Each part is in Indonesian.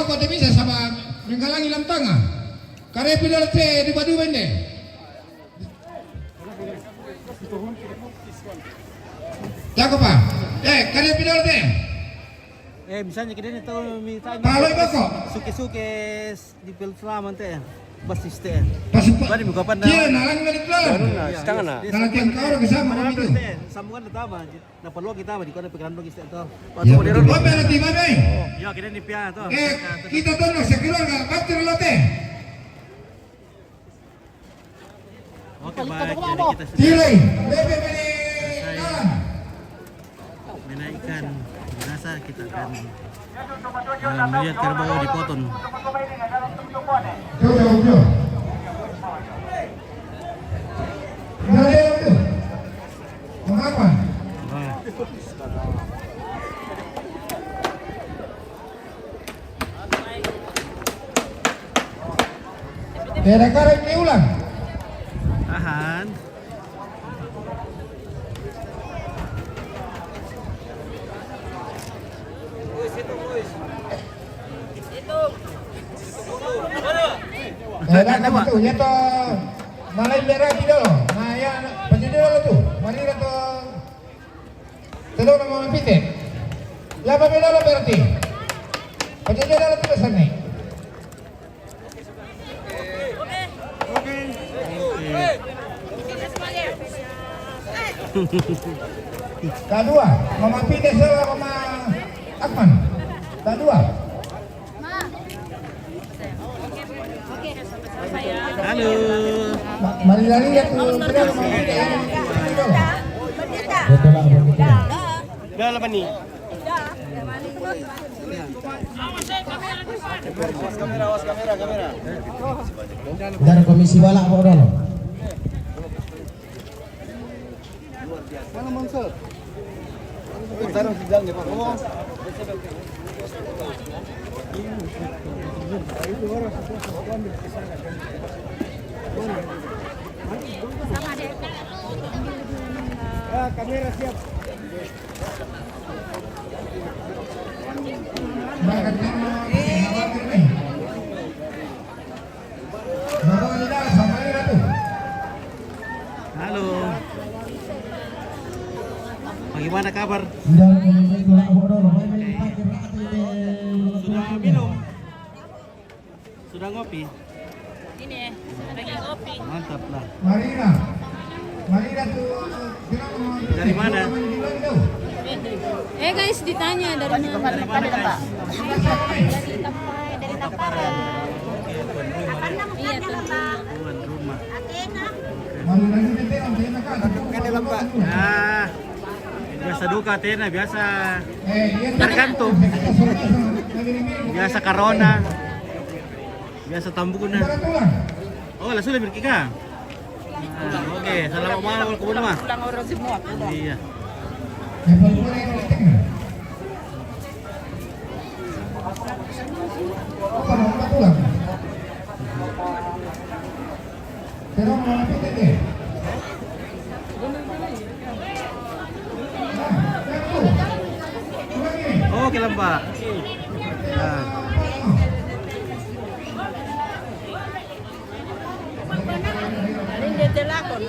kau tak bisa sama menghalangi lam tengah. Karena pilih di badu bende. Jago pak. Karena pilih misalnya kita ini tahu misalnya kalau kok suke-suke di film selama teh basis teh. Bari buka pandang. Iya, nalang dari kelar. Setengah na. Nalang yang kau bersama itu. Sambungan utama. Na perlu kita di kota pikiran logis itu. Ya, oh berarti mana? Ya, kita di pia tuh. Kita tuh nak sekeluarga, pasti lote. Oke, baik. Jadi kita sudah Tilai, bebe bebe. menaikkan jenazah, kita akan melihat kerbau dipotong. Jauh. Mengapa? Daerah ini ulang. Tahan. Daerah apa tuh? Ya toh Malay merah gitu loh. Nah ya penjajah lo tuh. Mari kita telur nama pite. Ya apa beda lo berarti? Penjajah lo tuh besar nih. Kedua, Mama Pite sama Mama Akman. Kedua. Halo. Mari lari ya tuh. Udah apa nih? Awas kamera. Dari komisi balak kok dong. Mana Mansur? Taruh di dalam Pak. Ngomong. Ya, kamera siap. Halo. Bagaimana kabar? Sudah minum? Sudah ngopi? Ini lagi kopi. Mantap lah. Marina tuh Dari mana? Guys, ditanya dari mana? Dari mana guys? Dari Taparan. Iya, Tuan rumah. Ah, biasa duka Tena, biasa tergantung. Biasa corona. Biasa tambuna. Oh, lah sudah berkika. Oke, selamat malam kebun mah. pulang orang semua. Iya. Oke lah Mbak. Nah. Paling dia telakon.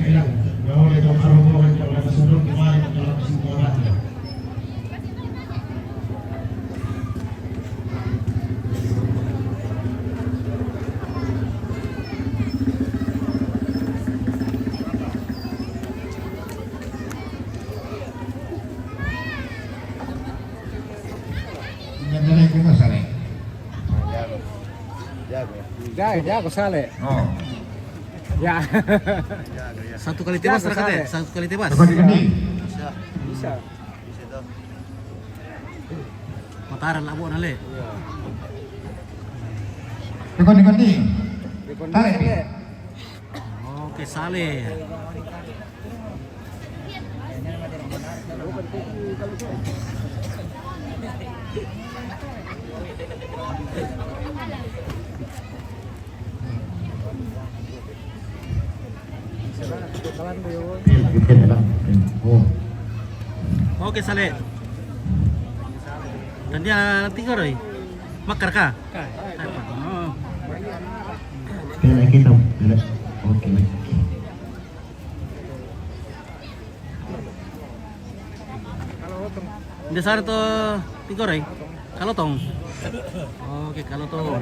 kailang. Gawin itong karubuhan pag nakasunod kumain at wala kasimpulan. Ganda na yung kita, Sari. Jago sale. Oh. Ya. Satu kali tebas rakat ya? Satu kali tebas. Tekan di kendi. Bisa. Mataran labo na le. Tekan di kendi. Tarik. Oke, sale. Bikin lang. Oh. Oke, sale. Dan dia tinggal roy. Makar ka? Oh. Kaya lagi dong. Oke. Di sana tuh tinggal roy. Kalau tong. Oke, kalau tong.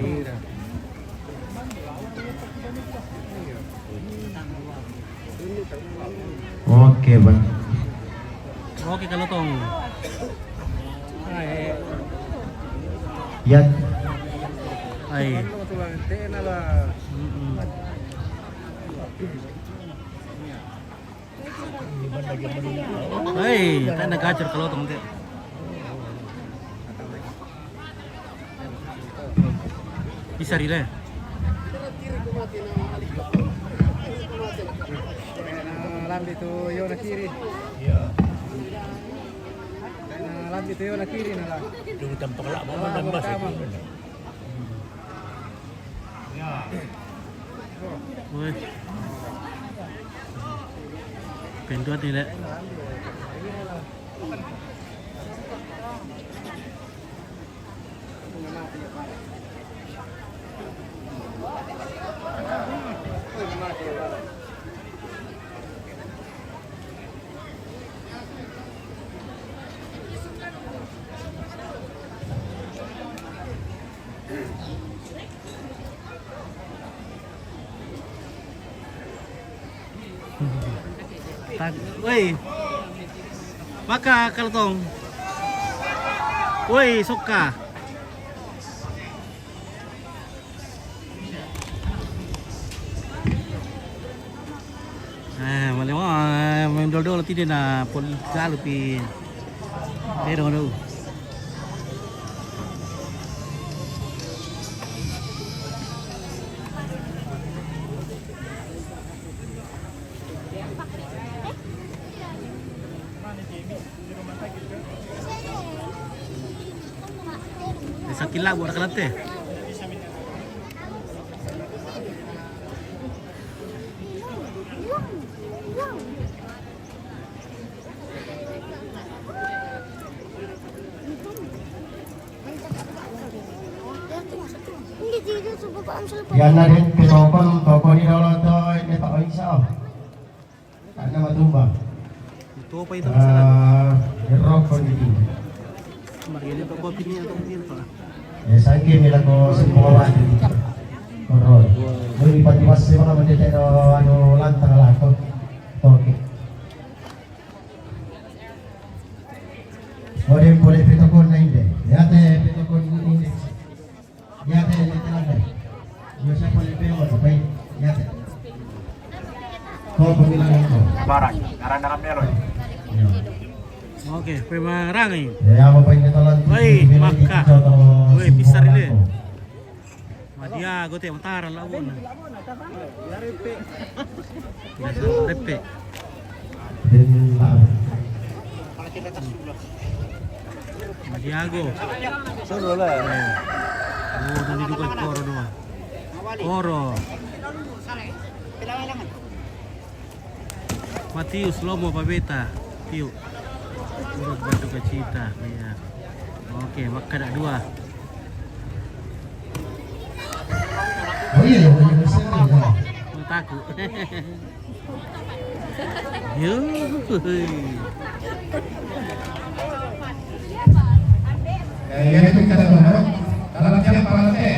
Oke bang. Oke, kalau tong. Ya. Ay. Ay, tayo nag-gacor kalau tong. Bisa rile. Lambi tu yo na kiri. Lambi tu yo na kiri na lang. Yung tampak labo man dambas. Uy. Pendot nila. Woi, maka kalau tong, woi suka. Boleh main dol-dol tidak na pol galu pi, pero no. Sakit lah buat kelate. Yan na rin, pinokon ni Lolo to, hindi pa ko isa oh. Ano matumba? Itu apa itu masalah? Rock for the team. Margili pa kopi niya itong din pa. Sangki nila ko sa mga dito. Korol. May ipatiwas sa mga mandete ano lantang lato. Okay. Boleh pitokon na hindi. Yate pitokon hindi. Yate lang na. Yo siya boleh pero okay. Yate. Ko pamilang ko. Barang. Karang meron. Oke, pemarang ini. Ya, apa ini tolan? Woi, maka. Woi, pisar ini. Madia, gue teh mentara lawan. Repe. Madiago. Suruh lah. Oh, tadi duka koro doa. Koro. Matius Lomo Pabeta. Piu. Turut berduka cita. Ya. Oke, maka ada dua. Oh iya, bisa nih. mataku. Yuh. Ya itu kita tahu. Dalam siapa nanti?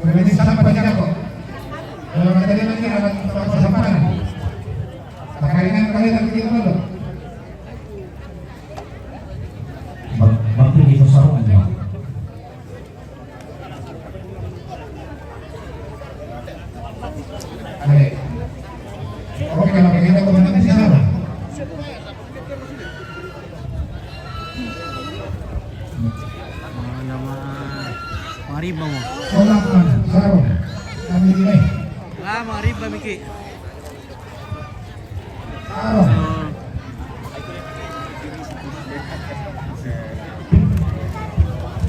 Udah ini sama banyak kok. Kalau tadi nanti ada persamaan. Kalian begitu dulu. Bakti itu sarungnya. Oke, kalau kita komunikasi di sana. Nama Mariba mo. Solapan, sarung. Kami ini. Mariba Miki. Sarung.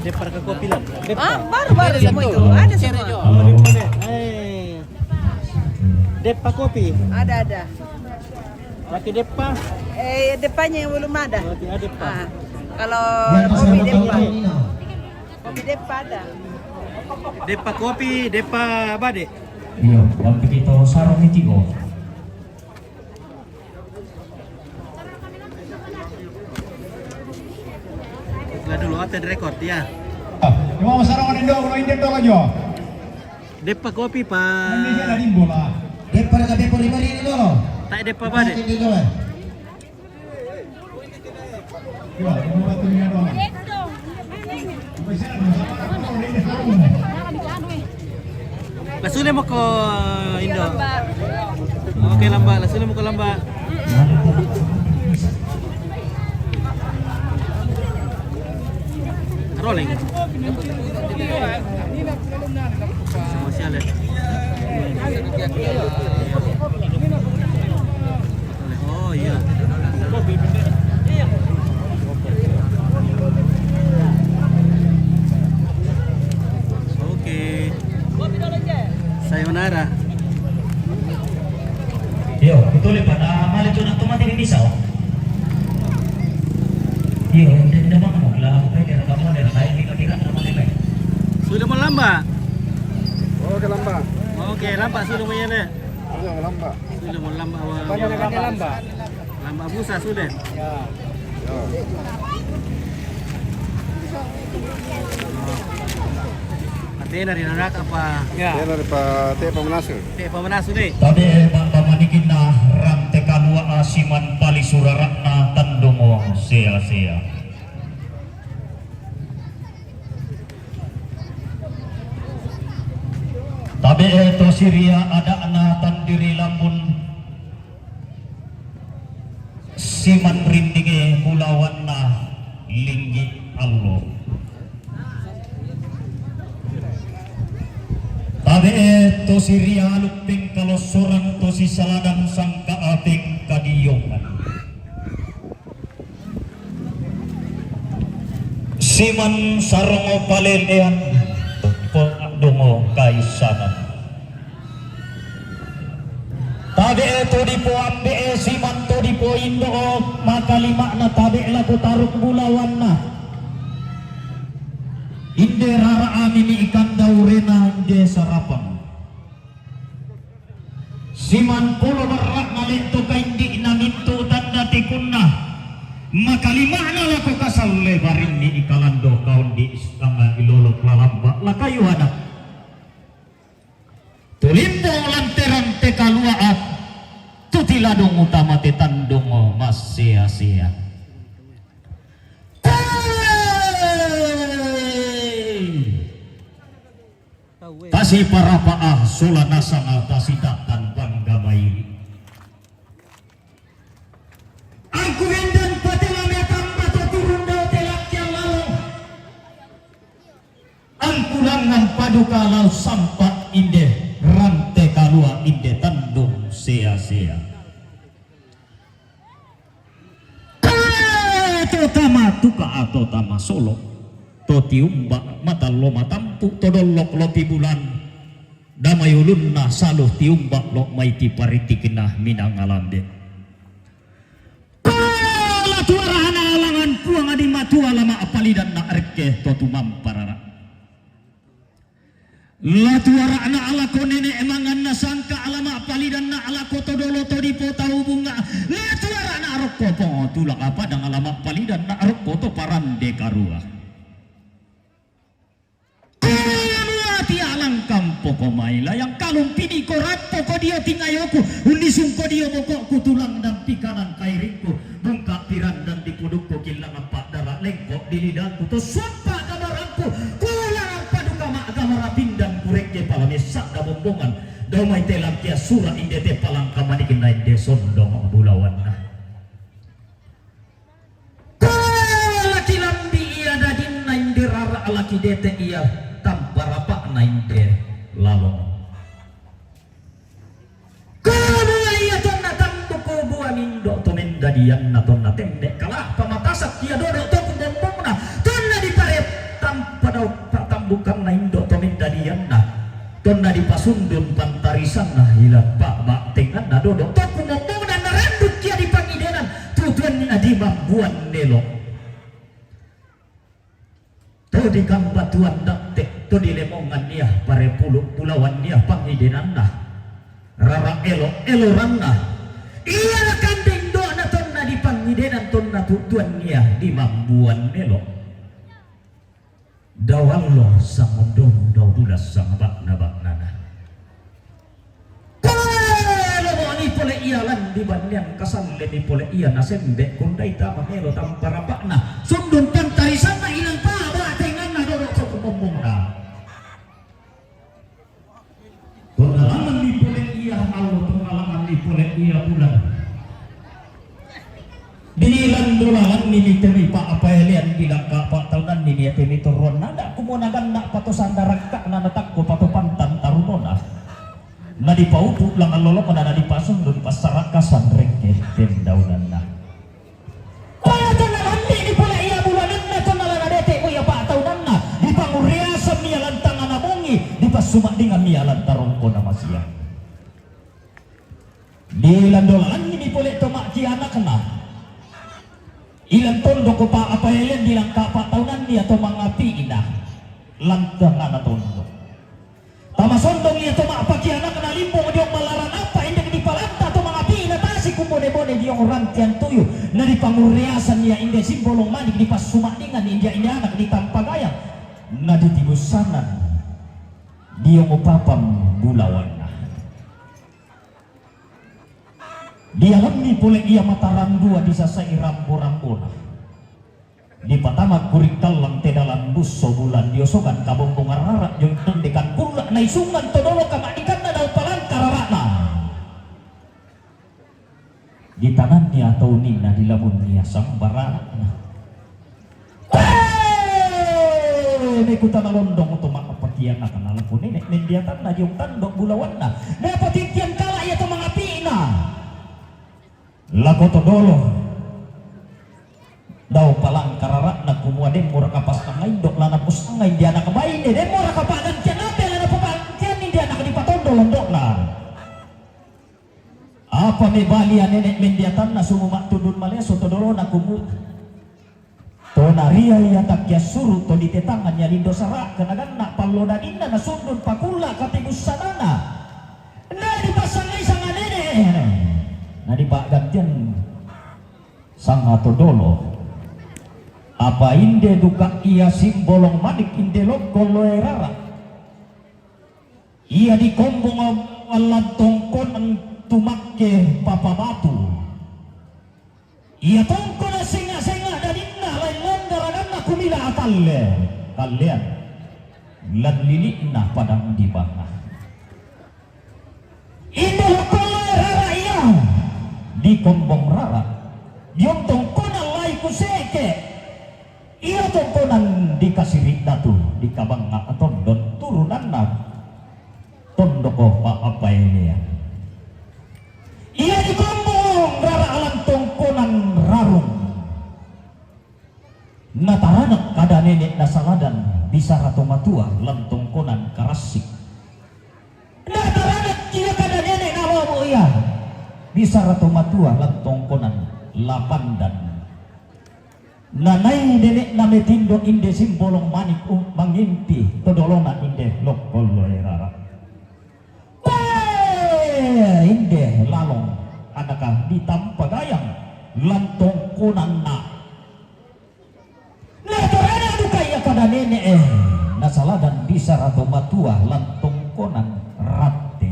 Depar ke kopi lang. Baru semua itu. Ada semua. Depa kopi. Ada. Laki depa. Depannya yang belum ada. Laki depa. Kalau kopi depa ada. Depa kopi, depa bade. Iya, waktu kita sarung itu kok. Lah dulu aten record ya. Mau sarung Indo, kalau Indo aja. Depa kopi pa. Ini dia dari bola. Depan ada depan lima ini dulu. Tak depa bade. Ini dulu. Ya, mau batu dia doang. Lasule mo ko Indo. Okay lamba, lasule mo ko lamba. Rolling. Semua sialan. Oh iya. Oke. Sayonara. Yo, betul pada mal itu nak tomat ini bisa. Yo, tidak mau lah. Kayak kamu dari lain kira-kira nama dia. Sudah mau lamba? Oke lamba. Oke, lamba sudah mau ya. Sudah lamba. Sudah mau lamba. Banyak lamba. Lamba busa sudah. Ya. Ate na rin anak apa? Ya. Dia dari Pak Teh Pemanasu. Te pamanaso ni. Tadi pamanikin na rante kalua asiman pali suraratna tandungo sia-sia. Tabi itu Syria ada anak tandiri lamun siman rindinge kulawan na linggi Allah. Tabi itu Syria luping kalau sorang to si saladang sangka aping kadiyongan. Siman sarongo palelean dongo kaisanan. Tabi itu dipo ambe siman to dipo indo maka lima na tabi laku taruk bulawan na. Inde rara amini ikan daurena inde sarapan. Siman pulo berak nalito kaindi naminto tanda tikunna. Maka lima na laku kasal lebarin ni ikalando kaun di istanga ilolok lalamba lakayu anak. Tulimbo lanteran tekaluaat tutiladong utama titandong mas sia-sia. Kasih para paah solana sangal kasitakan panggamay. Aku hindan patilamya tambah turun daw telak yang lalu. Ang kulangan paduka law sampat inde rante kalua inde tandung sia-sia. Tama tuka atau tama solo. Toti umbak mata lo matampu todolok lopi bulan damayulun na saluh tiumbak lo maiti paritikina minang alande pala tuarahana alangan puang adi matua lama apalidan na arke totu mamparara Latuara anak alako nenek emangan nasangka alama palidan na alako todolo todipo tahu bunga. Latuara anak aroko po tulak apa dang alama palidan na aroko to parande karua. Kuati alang kampo ko maila yang kalung pini ko rapo ko dia tingayoku unisung ko dia mokok ku tulang dan pikanan kairinku bungka piran dan dipuduk ko kilang apa darah lengkok di lidahku to sumpah kamaranku kulang paduka mak kamara pindang kurek ke palame sakda bombongan damai telang kia surah indete palang kamani kenai de sondong bulawan nah laki lambi iya dadin nain derara laki dete iya tanpa rapak nain de lalong kamu iya tonna tampu ko buah mindo to mendadian na tonna tendek kalah pamatasak kia dodo to kumbong na tonna di paret tanpa daw patambukan nain do to mendadian na tonna di pasundun pantarisan na hilang pak bak tengan na dodo to kumbong na narandut kia di pangidenan tujuan ni adi mambuan nelo to di kang batuan daktek to di lemongan dia pare pulauan dia pangidenan na rara elo ranna iya kandeng do na tonna di pangidenan tonna tujuan dia di mambuan nelo dawallo samondong daw bulas sang bakna baknana kalau mo ni pole iyalan di banyan kasalle ni pole iya na sembe kundai ta mangelo tampara bakna sundun pantarisan na ilang pa ba tengan na dorok sa kumomong na pengalaman ni pole iya Allah pengalaman ni pole iya bulan dinilan dolangan nini temi pak apa elian bilang ka pak tahunan nini temi turun nada kumunagan nak pato sandarakka na natakko pato pantan tarunona na di paupu lang alolo na di pasong dun pasarakasan reke tendaunan na kaya tanalan ni pala iya bulanan na tanalan na dete mo ya pak tahunan na di panguriasan niya lantangan na mongi di pasumak dengan niya lantarong ko na masya di landolan nini pala tomak kianak na ilang tondo ko pa apa yan dilang kapatawanan niya to mga piina lantangan na tondo tamasondong niya to mga pakianak na limbo mo diyong malaran apa hindi di palanta to mga piina tasi kumone-mone diyong rantian tuyo na di panguriasan niya hindi simbolong manik di pasumaningan niya hindi anak di tampagayang na di tibusanan diyong upapam bulawan na di alam ni pulek ia mataran dua di sasai rambo-rambo na di patama kurik talang te dalam buso bulan diosokan kabombong ararak yung tendekan kulak na isungan todolo kamadikan na daw palang kararana di tanan niya taunin na dilabun niya sambaran na may kuta na londong ito makapakiyan na kanala po nenek nendiatan na yung tandok bulawan na napatitian kala iya ito mga pina lago todolo daw palang kararak na kumuha din mura kapas na ngayon dok lana pus na ngayon di anak kabayin din mura kapagan tiyan natin lana papagan hindi anak di patondo landok lang apa may balian nenek mendiatan na sumumak tudun maleso todolo na kumuha to naria yatak ya suruh to di tetangannya lindo sarak kenagan nak palodan inna na sundun pakula katibus sanana na dipasangay sangan nenek na di pak gantian sang todolo apa inde duka ia simbolong manik inde lokolo erara ia di kombong alantongkon tumakke papa batu ia tongkon singa-singa dan inna lain londaragan na kumila atalle kalian lan lilikna padang di bangah inde lokolo erara ia di kombong rara yung tongkonan lay kuseke iya tongkonan di kasirik datu di kabang nga tondon turunan na tondo ko pa apa ini ya iya di kombong rara alang tongkonan rarung nataranak kada nenek nasaladan bisa rato matua lang tongkonan karasik nataranak kia kada nenek nawamu iya bisa rato matua lang tongkonan lapandan nanay dene na metindo inde simbolong manik mangimpi todolona inde lokoloy rara inde lalong anaka ditampagayang lantong kunan na natorana dukaya kada nene nasaladan bisa rato matua lantong kunan ratte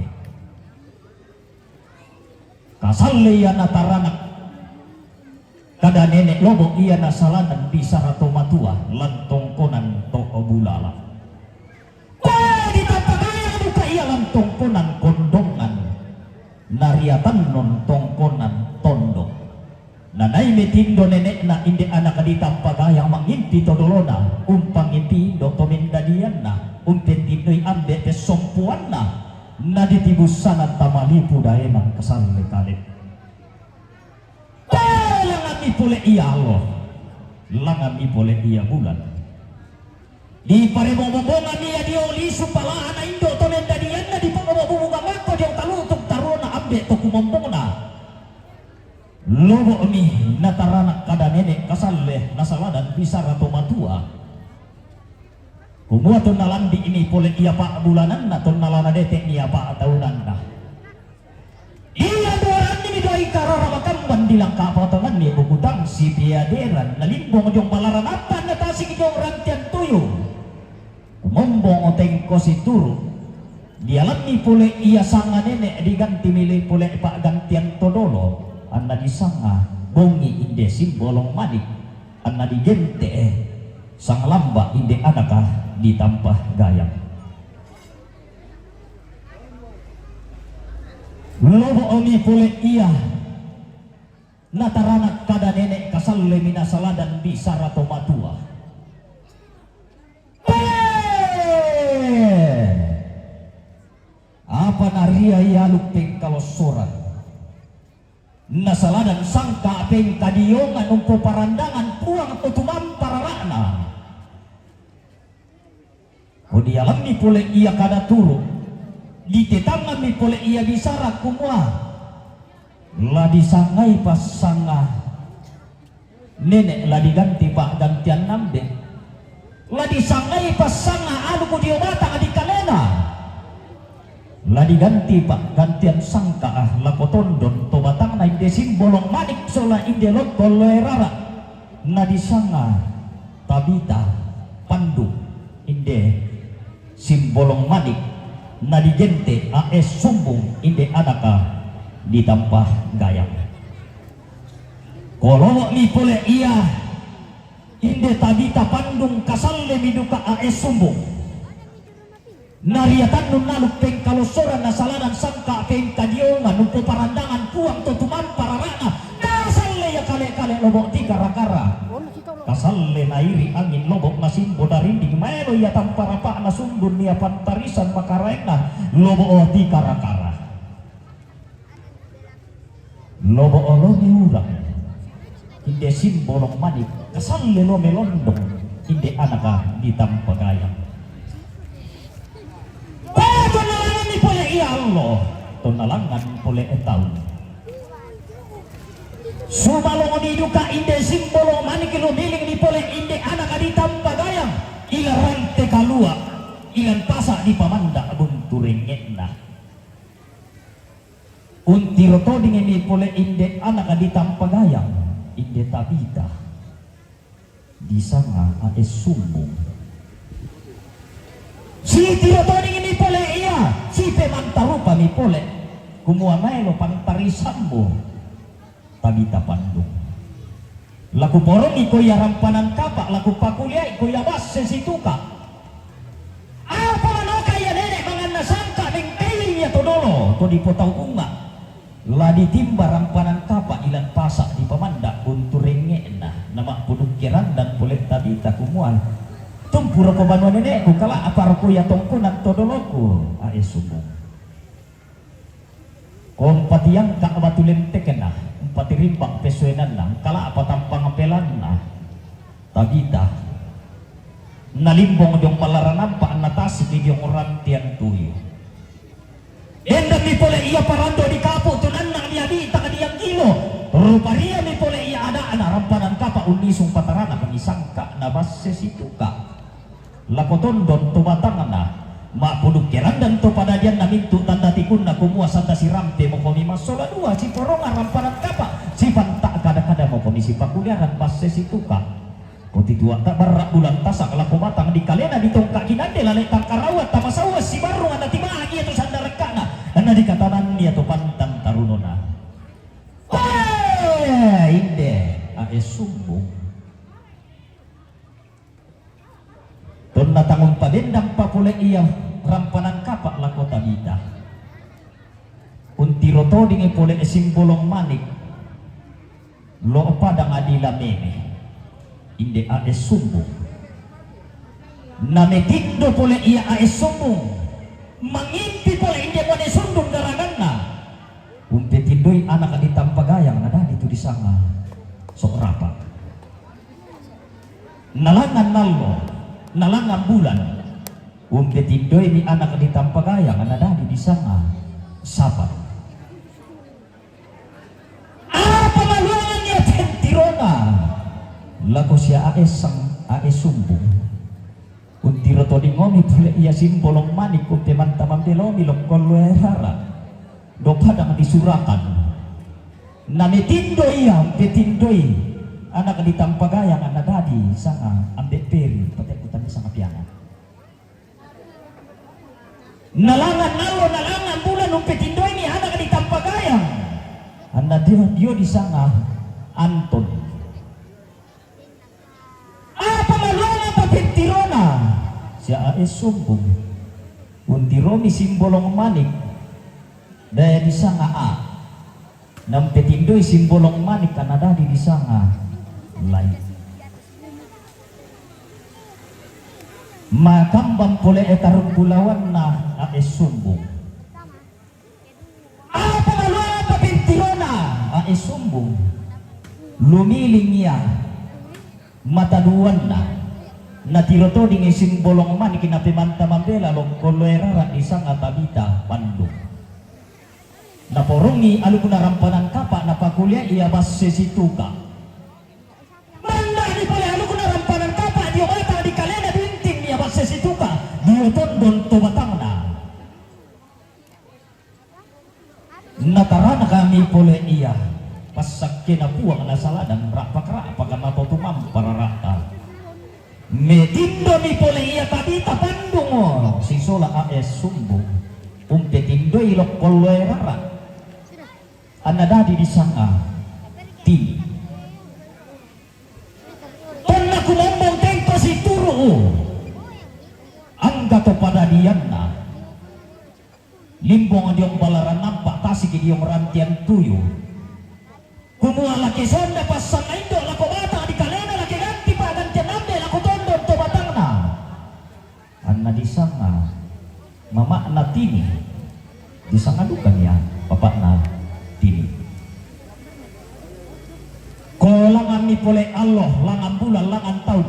kasalya nataranak kada nenek lobo iya nasaladan bisa rato matua lantong konan to bulala ditapagaya duka iya lantong konan kondongan nariatan non tongkonan tondok nanay metindo nenek na indi anak ditampagaya mangimpi todolona umpang impi do tomendadian na umpentinoy ambe pesompuan na ditibussan at tamalipu dahil ng kasalikalit langan ipole iya Allah langan ipole iya bulan di paremobobongan niya di oli supalaan na indo tomendadian na di pangobobungan ako di ang talutok taro na ambe to kumombong na lobo mi nataranak kada nenek kasaleh nasaladan bisa rato matua kumuha to nalandi ini pole iya pa bulanan na to nalana detek iya pa tahunan na iya doran ni doi karara makamban dilang kapotongan ni bukutang si piaderan nalimbong jong malaranapan na tasik jong rantian tuyo kumombong oteng ko si turu dialam ni pole iya sanga nenek diganti milih pole pak gantian todolo anna disanga bongi inde simbolong manik anna digente sang lamba inde anaka ditampah gayang lobo omi pole iya nataranak kada nenek kasalle minasaladan bisa rato matua apa naria yaluk peng kalosoran nasaladan sangka peng kadiyongan umpo parandangan puang tutumam pararana o dialam ni pole iya kada turu ditetangan ni pole iya bisara kumwa la disangai pas sanga nenek la diganti pak gantian namde la disangai pas sanga anu ko diobata adi kalena la diganti pak gantian sangka la potondon to batang na inde simbolong manik sola inde lot tolerara na disanga tabita pandu inde simbolong manik na digente AS sumbung inde anaka ditampah gayang kolowok ni pole iya inde tabita pandung kasalle miduka AS sumbung nariatan nun naluk peng kalosoran nasaladan sangka peng kadiongan numpo parandangan puang tutuman pararana kasalle ya kale-kale lobok tiga rakara kasalle nairi angin lobok masimbo darinding melo ya tanpa rapak na sundun niya pantarisan makarena lobok tiga rakara lobok olomi urang inde simbolong manik kasalle lo melondong inde anaka ditampagayang tonalangan ni pole iya Allah tonalangan pole etaun sumalong ni duka inde simbolo manik lo miling ni pole inde anak ditampagayang ilarante kalua ilan pasa di pamanda bunturengena untiro toding ni pole inde anak ditampagayang inde tabita disanga AS sumbung si tiro toding ni pole iya si pemantarupa ni pole kumuha maelo pantarisambo tabita pandung laku porong iko ya rampanan kapak laku pakulia iko ya bas sesituka apa manoka ya nenek mangan nasangka ning kainya todolo to dipotau unga la ditimba rampanan kapak ilan pasak di pamanda unturengena nama pudukiran dan boleh tabita kumuan tumpuro ko banwa nenekku kala aparku ya tongkunan todoloku AS sumbung kompatiang kak batulen tekena pati rimbang pesuenan lang kala apa tampang apelan na tabita nalimbong jong palaranam pa natasi yung rantian tuyo enda mi pole iya parando di kapo tunan na niya di taka diyang kilo ruparia mi pole iya ada ana rampanan kapa unisung patarana isangka na basse situka lakotondon tumatang na mapuduk kerandan to pada dian na mintu tanda tikun na kumua santa si rampe mo komi masola dua si poronga rampanan kapa si panta kada-kada mo komi si pakuliaran basse situka poti tua tak barak bulan tasak lako matang di kalena di tongkak kinande lalek tangkarawat tamasawas si barung anda timagi atau sandar rekana anda dikatanan dia to pantang tarunona inde ae sumbung don natangong padendang papule iya rampanan kapak lakota bita untiro to dingi pole simbolong manik lo padang adila meme inde ae sumbung nametindo pole iya ae sumbung mangimpi pole inde pole sundung garanganna umpetindoi anak di tampagayang ada itu di sana sok rapat nalangan nallo nalangan bulan umpetindoi ni anak di tampagayang ada di sana sabar apa maluannya tentirona laku sia aesang aesumbung untiro to di ngomi pule ia simbolong manik umpeman tamam belomi lokol luerara do padang disurakan nametindoi petindoi anak di tampagayang anak dadi sanga ambek peri patekutan sanga piana nalangan nalo nalangan bulan petindoi ni anak di tampagayang anak dia di sanga Anton apa malunga pa pentirona sia sumbung untiromi simbolong manik daya di sanga a nam petindoi simbolong manik kanada di sanga lain makambang pole etarung pulawan na ae sumbung apa malu apa pentirona ae sumbung lumiling niya mataduan na tiroto dingi simbolong manik kinapimanta mambela lokoloerara di sanga tabita pandung naporongi alukuna rampanan kapa napakulia ia basse situka manda di pole alukuna rampanan kapa dia mata di kalena binting ia basse situka dia tondon to batangna nakarana kami pole ia pasak kena puang na saladan rapak-rapak kana totumam para rata medindo ni pole ia tabita pandung si sola aes sumbung umpetindoi lokol luerara anda dadi di sanga tim pernah ku ngomong tengko si turu angga to pada dianna limbong diong balaran nampak tasik diong rantian tuyu kumua laki sonda pasang indo lako bata di kalena laki ganti pa gantian ambe lako tondon to batangna anda di sanga mama natini di sanga dukan ya bapak na tini kolangan mi pole Allah langan bulan langan tahun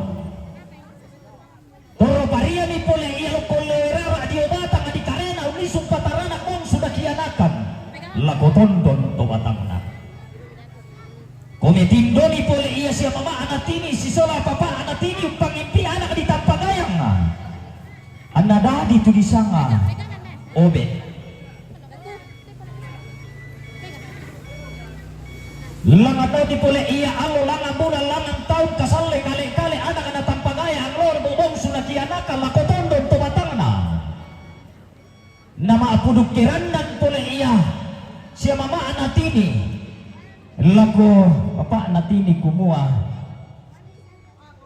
toro paria mi pole iya kolera dio batang di karena unisung patarana kong sudah kianakan lako tondon to batangna kometindo ni pole iya siya mama anak tini si sola papa anak tini pangimpi anak di tampagayang anak dadi tu di sanga obe langan tau di pole iya alo langan bulan langan tahun kasale kale-kale anak anak tampagayang lor bobong sudah kianakan lako tondon to batangna nama apuduk kirandan pole iya siya mama anak tini lako apa natini kumua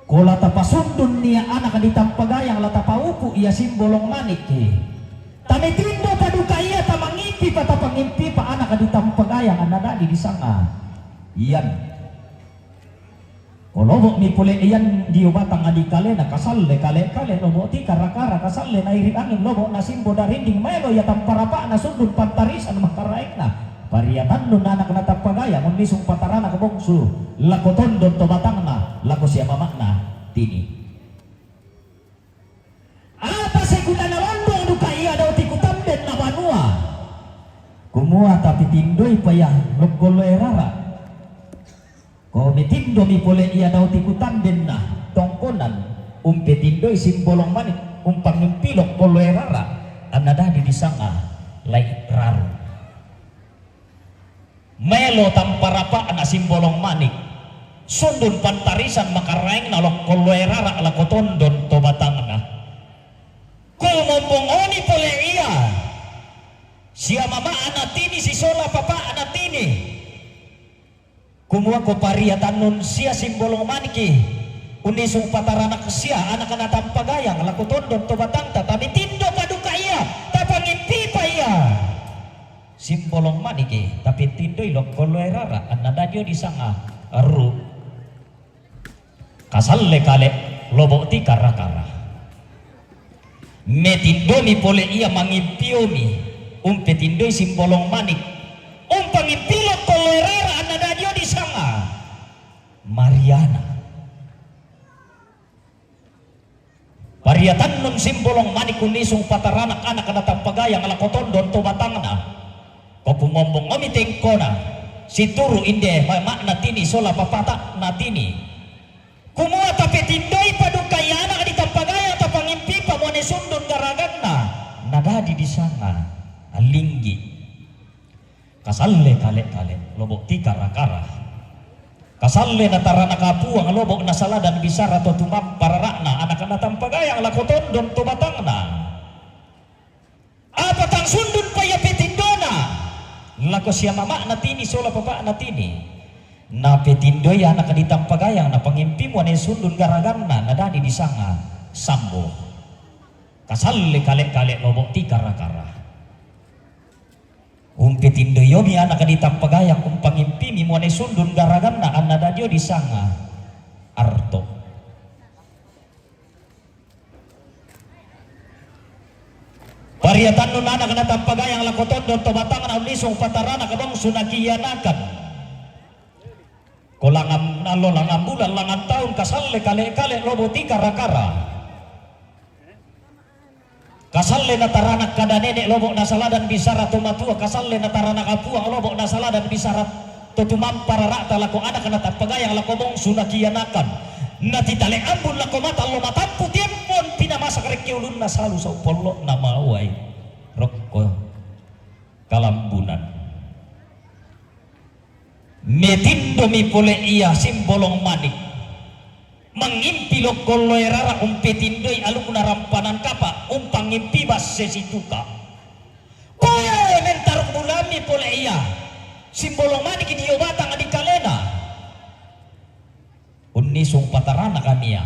ko lata pasundun niya anak di tampagayang lata paupu iya simbolong manik tamitindo paduka iya tamangimpi pa tapangimpi pa anak di tampagayang anadadi di sanga iyan kolobok mi pule iyan dio batang adi kale na kasalle kale lobok ti karakara kasalle na iri angin lobok na simbo darinding melo ya tamparapa na sundun pantarisan makaraik na pariatan nun anak na tampagayang unisung patarana kabongsu lako tondon to batangna lako siya mamakna tini apa seguta na londong duka iya daw ti kutamben na banua kumua tapi tindoi payah lokolo erara Ko mitindo mi pole iya daw tikutan din na tongkonan umpetindo simbolong manik umpang numpilok koloerara anada di disanga lai raru melo tamparapa ana simbolong manik sundun pantarisan makaraeng nalok koloerara ala kotondon to batangna kumombongoni pole iya siya mama anatini si sola papa anatini kumuha ko pariatan nun siya simbolong maniki unisong patarana siya anak anak tampagayang laku tondon to batang tatabi tindo paduka iya tapangimpi pa iya simbolong maniki tapi tindo ilok koloerara anadadyo di sanga aru kasalle kale lobok ti kara-kara metindomi pole iya mangimpiomi umpetindoi simbolong manik umpangipilok koloerara anadadyo di sanga Mariana pariatan nun simbolong manik kunisong pataranak anak anak tampagayang ala kotondon to batangna ko kumombong ngomiteng kona si turu inde makna tini sola papata natini kumuha tapi tindoi padukayana di tampagayang tapangimpi pamone sundun garaganna nadadi di sana alinggi kasalle kale lobok ti kara-kara kasalle na tarana kapuang lobok na sala dan bisara to tumam pararakna anak-anak tampagayang lakotondon to batangna apa tang sundun paya petindona lako siya mama natini sola papa natini na petindoy anak di tampagayang na pangimpi mo na sundun garaganna na dani di sanga sambo kasalle kale lobok ti kara-kara umpetindo yomi anak di tampagayang pangimpi mi mo na sundun garaganna anadadyo di sanga arto pariatan nun anak na tampagayang lakotondon to batangan ulisong patarana kabang sunakiyanakan kolangam nalo langam bulan langan tahun kasalle kale loboti kara-kara kasalle na taranak kada nenek lobok na saladan bisara tumatua kasalle na taranak apuang lobok na saladan bisara tutumam pararak talako anak na tapagayang lakomong sunakiyanakan natitale ambun lako mata lo matampu tiempon pinamasa karekiulun na salu sa upolo na maway rokko kalambunan metindo mi pole iya simbolong manik mangimpilok koloerara umpetindoi aluk na rampanan kapa umpangimpi bas sesituka mentaruk bulami pole iya simbolong manik idiyo batang adik kalena unisong patarana kamiya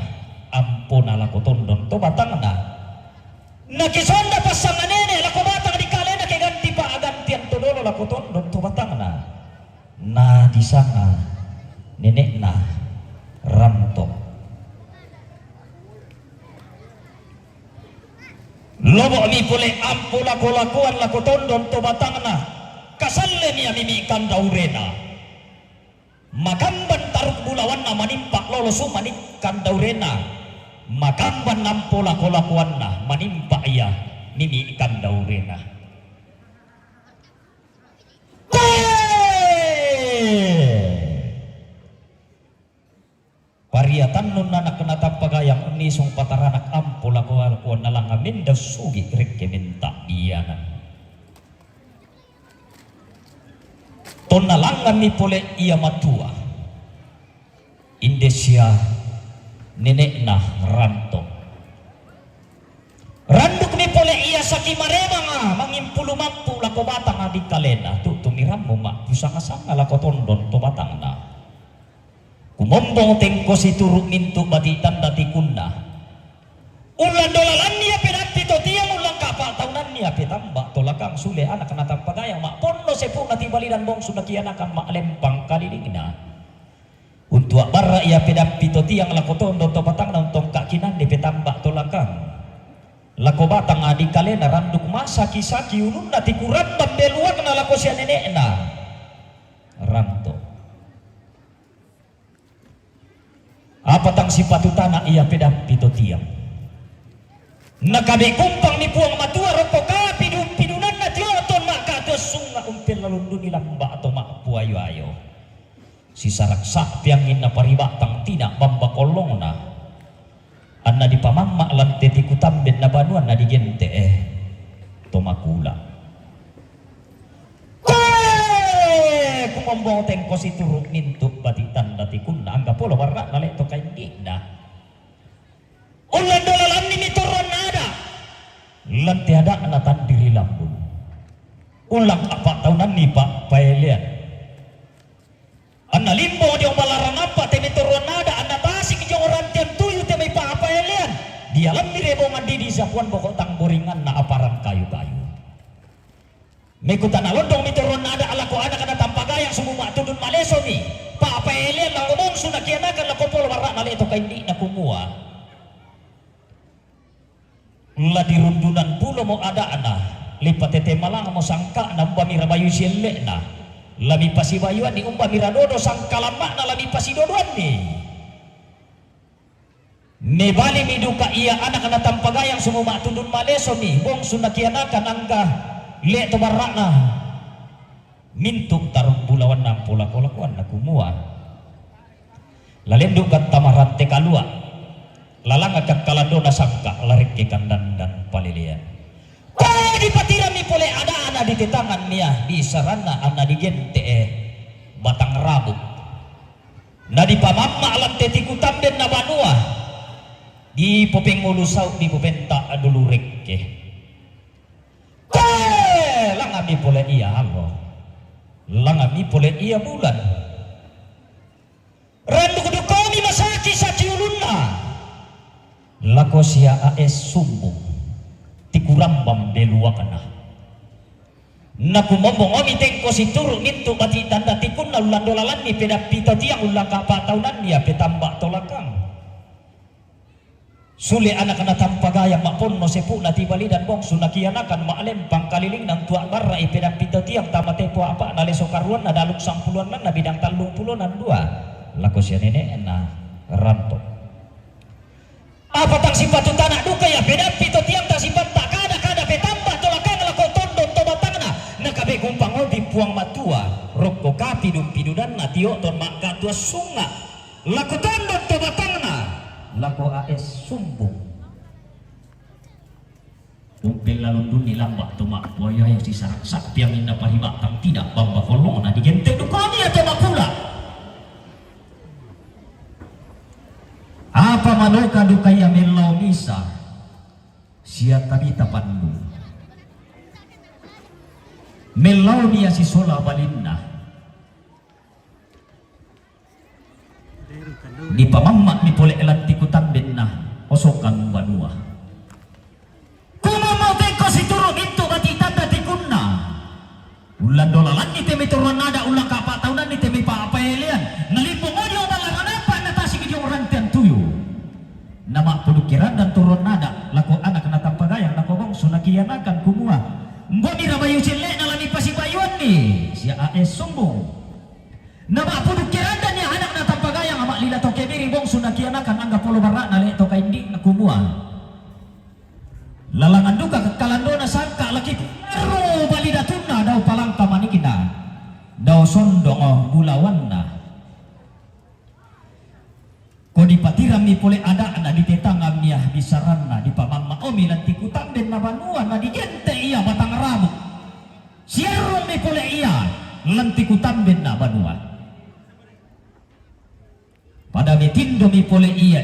ampun ala kotondon to batang na nakisonda pasangan nene lako batang adik kalena kay ganti pa agantian to dolo la kotondon to batang na disanga nenek na ranto lobok mi pole ampula kolakuan lako tondon to batangna kasalle niya mimikan daurena makamban taruk bulawan na manimpak lolosu manikan daurena makamban ampula kolakuan na manimpak iya mimikan daurena pariatan nun anak kena tampagayang unisong pataranak ampula ko nalang amin daw sugi krek keminta iyanan ton nalangan ni pole iya matua Indonesia nenek na ranto randuk ni pole iya sakimaremang mangimpulu mampu lako batang adik kalena tumiram mo mak pusanga-sanga lako tondon to batang na kumombong tengko si turuk mintu batitan dati kunna ulan dolalan niya pinapito tiyang ulang kapal tahunan niya pitambak tolakang sule anak kena tampagayang mak ponno sepung nati balidan bong sunakianakan mak lempang kalilingna untuk barra iya pinapito tiyang lakotondo to batang na untong kakinan di pitambak tolakang lako batang adik kalena randuk masaki-saki ulun nati kuran dambeluak na lako siya nenek na ranto apa tang sifat utana iya pedang pito tiang nakabe kumpang ni puang matua roko ka pidunan na tioton maka sunga umpil lalundun ilang ba atau mak puayo ayo si saraksa piangin na paribatang tina bambakolong na anna di pamamma lan teti kutambed na banuan na digente tumakula kumambong tengko si turuk nintuk batitan dati kunna angga polo warna nalek to kay na ulan dolalan ni turun nada lan tiada anatan diri lambun ulang apa tahunan ni pak paelian anna limbo di balarang apa temi turun nada anna tasik jong orang tian tuyu temi pak paelian di alam mirebo ngadi di sapuan pokok tang boringan na aparan kayu-kayu mekutan alondong miturun nada ala ko ada kana tampagayang sumuma tudun maleso ni pa paelian lang umong sudah kianakan la kopol warna nali ito kay hindi na kumuha la dirundunan pulo mo ada ana lipat tete malang mo sangka na umba mirabayu sielle na lami pasibayuan ni umba miradodo sangka lama na lami pasidodoan ni mebali miduka iya anak kana tampagayang sumuma tudun maleso ni bong sudah kianakan angga le to barakna mintuk tarung bulawan nang pola-polakuan na kumuha lalenduk kat tamaran te kalua lalang agak kalado na sangka larik ke kandan dan palilian kau di patira mi pole ada ana di tetangan niya di sarana ana di gente batang rabu na di pamamma alat teti kutamden na banua di popeng mulusau di popenta adulurek ke langami pole iya Allah langami pole iya bulan randu kudu kami masaki saki ulunna lako sia AS sumbung tikurambam belua kana naku mombong omi tengko si turu mintu bati tanda tikun na ulan dolalan ni peda pito tiang ulang kapa tahunan dia petambak tolakang sule anak anak tampagayang makpon no sepu na tibali dan bong sunakianakan maalem pangkaliling ng tuak barra ipedang pito tiang tamate po apa na leso karuan na daluk 10-an lang na bidang 30 nan dua lako siya nene na ranto apa tang sifat tanak duka ya pedang pito tiang tak sifat tak kada petambah tolakang lako tondon tobatang na kabe gumpang di puang matua rokko kapi pidudan na tiok ton mak tua sunga lako tondon tobatang na lako AS sumbung umpil lalundun nilambak tumak boya yang sisarak piang inna paribatang tidak bamba kolong na digente dukani atau makula apa maloka dukaya melau misa siat tabita pandu melau mia si sola balinna di pamamma mi pole elat tikutan benna osokan banua kumamau tengko si turun itu bati tanda tikunna ulan dolalan ni temi turun nada ulang kapa tahunan ni temi pa apa elian nalipong odio balangan apa natasi ke orang tian tuyu nama pudukiran dan turun nada lako anak na tampagayang lako bong sunakianakan kumua mboni rabayu sile nalani pasibayuan ni si AS sumbung nama pudukiran dan ya anak na tampagayang amak lila toke miri bong sunakianakan angga polo barak na le toka indi na kumua lalangan duka kekalando na sangka laki ero balida tunna daw palang kamanikina daw sondong bulawan na ko di patiram mi pole ada na di tetangam niya bisaran na di pamamma omi lanti kutamben na banuan na di gente iya batang rabu sierong mi pole iya lanti kutamben na banuan pada metindo mi pole iya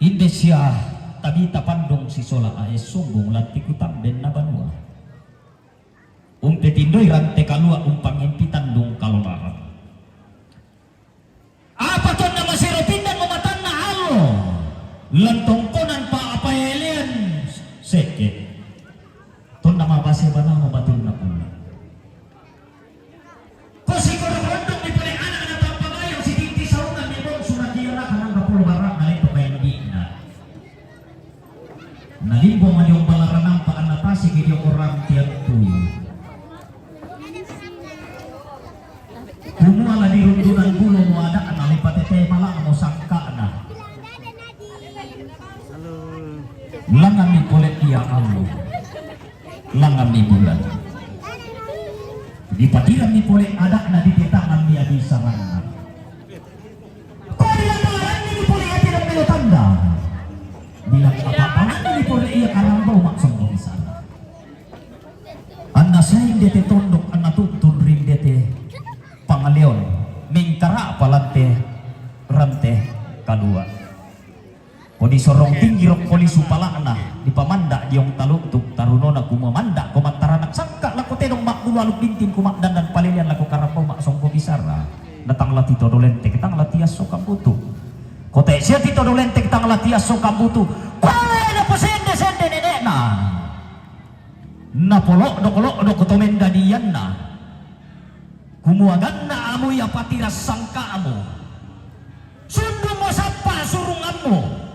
Indonesia tabita pandong si sola AS sumbung lanti kutamben na banua petindoi rante kalua umpang impitan dong kalolaran apa ton nama seropindan mematan na halo lantongkonan pa apa elian seke ton nama base bana mabatun na pula kosi korondong di pare anak-anak tampagayang si tinti saungan ni bong sunatiara kanang kapul barak na ito kay hindi na nalimbo man yung balaranang paan natasi kaya orang tiang tuyo kumua la dirundunan bulo mo ada na lipatete malang mo sangka na langami pole iya Allah langami bulan Di patiran ni pole ada na di titangan niya di sarana. Kung dinadaran ni pole ya tidak melo tanda. Bilang apa-apa ni pole iya karambau maksong di sana. Anna saing dete tondok anna tutun rin dete pangaleon mingkara palante rante kalua. Kodi sorong tinggi rok koli supalana di pamanda diong taluktuk tarunona kumamanda kumataranak sangka laku tenong mak bulwaluk bintin kumak dan palilian laku karapau mak songko bisara datang lati todolente ketang latias sokam butu kote sia ti todolente ketang latias sokam butu kuala na pasende sende nenek na polok do kotomenda diyan na kumuagan na amu ya patiras sangka amu sundu mo sapa surunganmu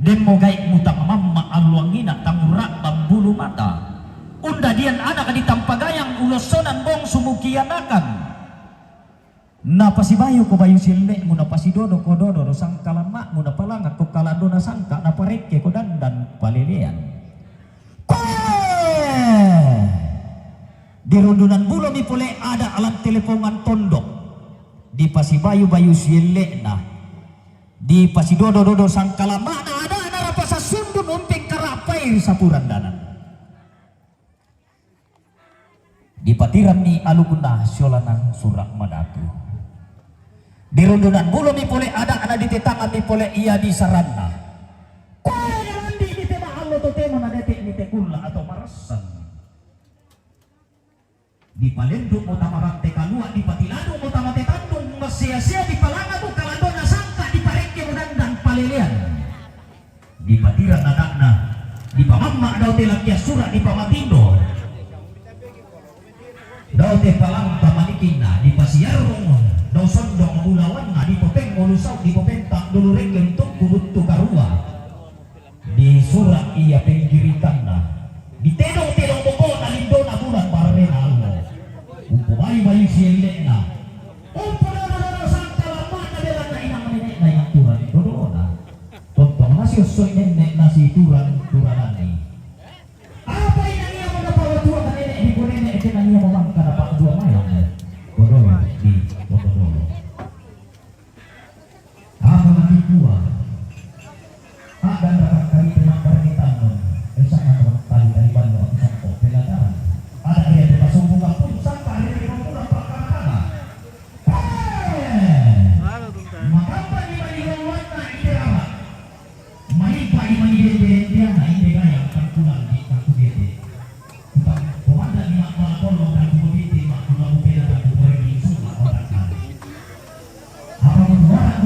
demo gaik mutang mamma aluangina tangurak bambulu mata unda dian anak di tampagayang ulosonan bong sumukianakan na pasibayo ko bayu silne muna pasidodo ko dodo sangkalan mak muna palangat ko kalado na sangka na pareke ko dandan palilian di rundunan bulo mi pule ada alat telepongan tondok di pasibayu bayu silne na di pasidodo dodo sangkala mana ada rapasa sundun umping karapai sapuran danan di patiran ni aluguna syolanan surak madatu di rundunan bulu mi pole ada di tetangan mi pole iya di sarana kaya di tema allo to tema na detik ni tekula atau marasan di palenduk mo tamarante kalua di patilado mo tamate tandung masia-sia di palanga mo kalado na sangka di pareke mo dan palilian di patiran anakna di pamamma daw te lakia surat di pamatindo daw te palang pamanikina di pasiarong daw sondong bulawan na di popeng molusau di popentang dulu lentuk kubut karua di surat iya penggiritan na di tedong boko na lindo na bulan parmena allo umpo bayi sielek na umpo na sangka lama na bela na inang nenek na yang Tuhan dodo na tontong nasi usoy nenek nasi turanan ni apa yang ia mendapat tua kan nenek di ko nenek itu nanya memang kada pak dua mayang dodo di dodo apa lagi tua ada dapat kali tenang permintaan sangat kali dari Bandung sampai pelataran ada dia di pasung bunga pun sampai hari ini pulang prakara maka di balik warna ideal mai pai mai dia na ide gaya kan pulang di aku gede kita komandan di mak tolong dan komoditi mak pulang bela dan beri semua orang kan apa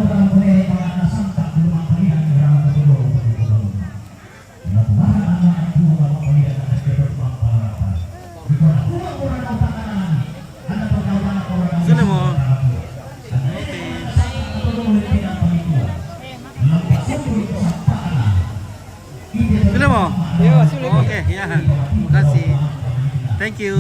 orang boleh orang sangka belum kalian orang betul nah anak itu kalau kalian ada kedok apa jika orang tangan ada pergaulan orang Sini mo. Sini mo. Oke, ya. Terima kasih. Thank you.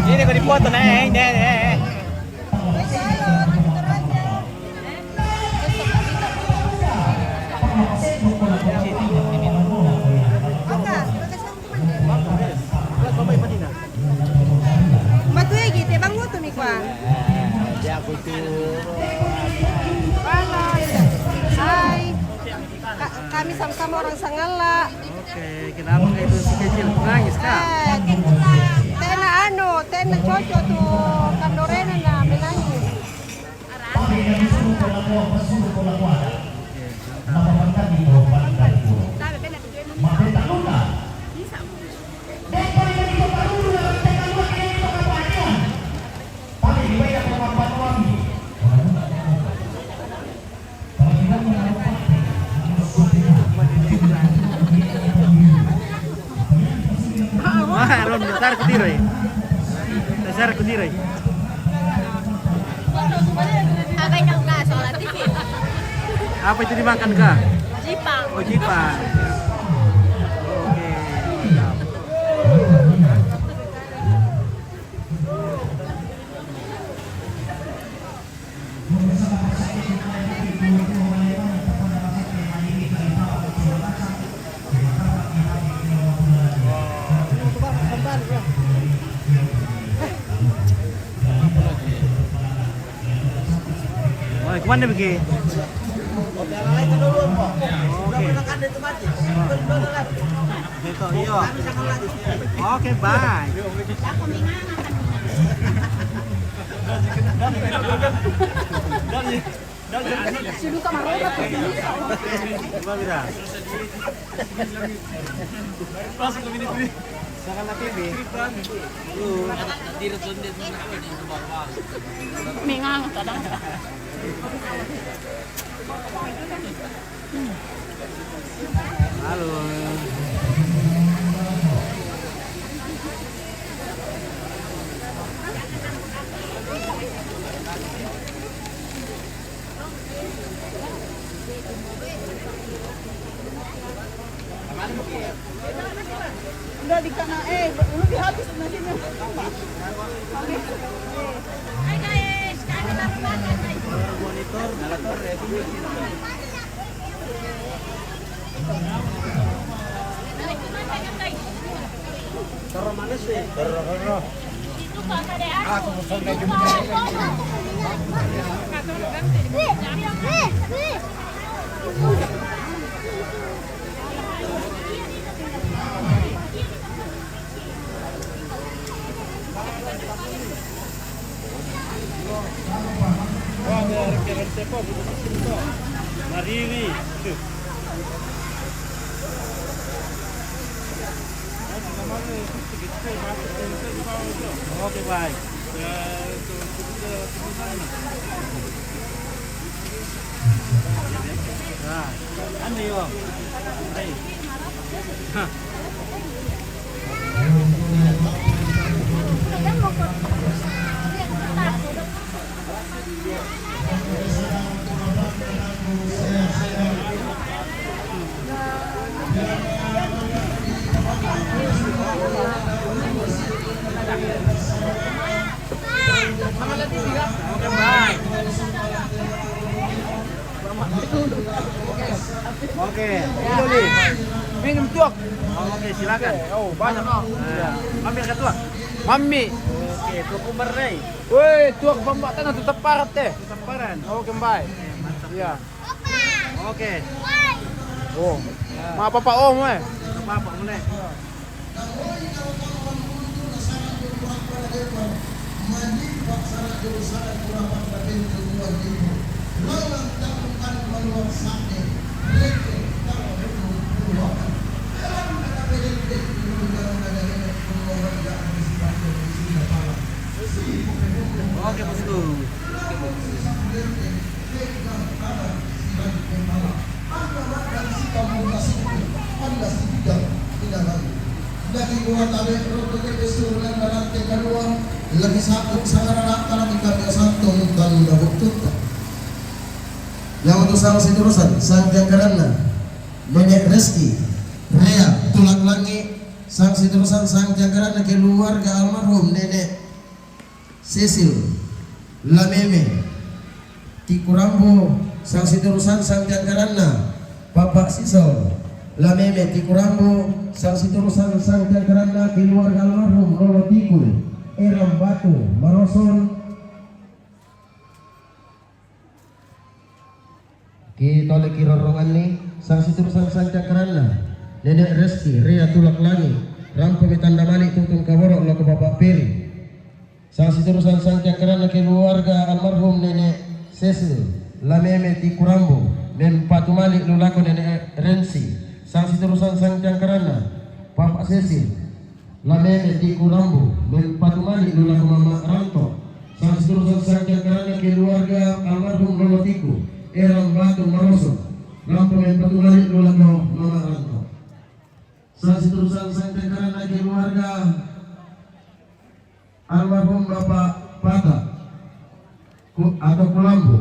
Ini kau dipoto na Matuig, ite bang mo tumikwa? Hai. Kami sama-sama orang Sangala. Oke, kenapa itu si kecil nangis kak? Tena tena coco tuh kandorena na menangis. Dasar ku diray. Abay nang kaso la TV. Apa itu dimakan kah? Jipang. Oh, jipang. Oke. Oh, kemana pergi? Oke, iya. Oke, bye. Sino ka maroba to? Mira. Pasok kami ni Tri. Saka na TV. Mengang kadang. Halo. Udah di kana belum dihabis nanti nih. Hai guys, kami baru makan guys. Monitor, nalator, review. Taro manis sih. Taro. Ako mo sa medyo Mariri. Oke, baik. Nah, ano yun? Ay. Hah. Oke, baik. Oke, ini nih. Minum tuak. Oke, silakan. Oh, banyak. Ambil ke tuak. Mami. Oke, kukumber nih. Woi, tuak bambak tanah tetap parat teh. Temparan. Oh, kembali. Iya. Oke. Oh. Ma papa om eh. Apa mulai? Oke, bosku. Lagi buat tabe roto ke besulan dalam kedua lagi satu sangat anak ikan satu dan dabuk tutup. Yang untuk sang seterusan sang jangkarana nenek Reski Rea tulang langi sang seterusan sang jangkarana keluarga almarhum nenek Cecil Lameme Tikurambo sang seterusan sang jangkarana Bapak Sisol Lameme Tikurambo sang seterusan sang jangkarana keluarga almarhum Lolo Tikul Eram Batu Maroson. Kita lagi rorongan nih sang seterusan sang jangkarana nenek Reski Rea tulak langi rampo mitanda malik tutung kaborok lo ke Bapak Peri sang seterusan sang jangkarana keluarga almarhum nenek Cecil Lameme Tikurambo dan Patu Malik lulako nenek Rensi sang seterusan sang jangkarana Bapak Cecil Lameme Tikurambo dan Patu Malik lulako Mama Ranto sang seterusan sang jangkarana keluarga almarhum Lolo Tiku Eram Batu Maroso Lampung dan Patu Malik lulako Mama Ranto sang seterusan sang jangkarana keluarga almarhum Bapak Pata atau Kulambu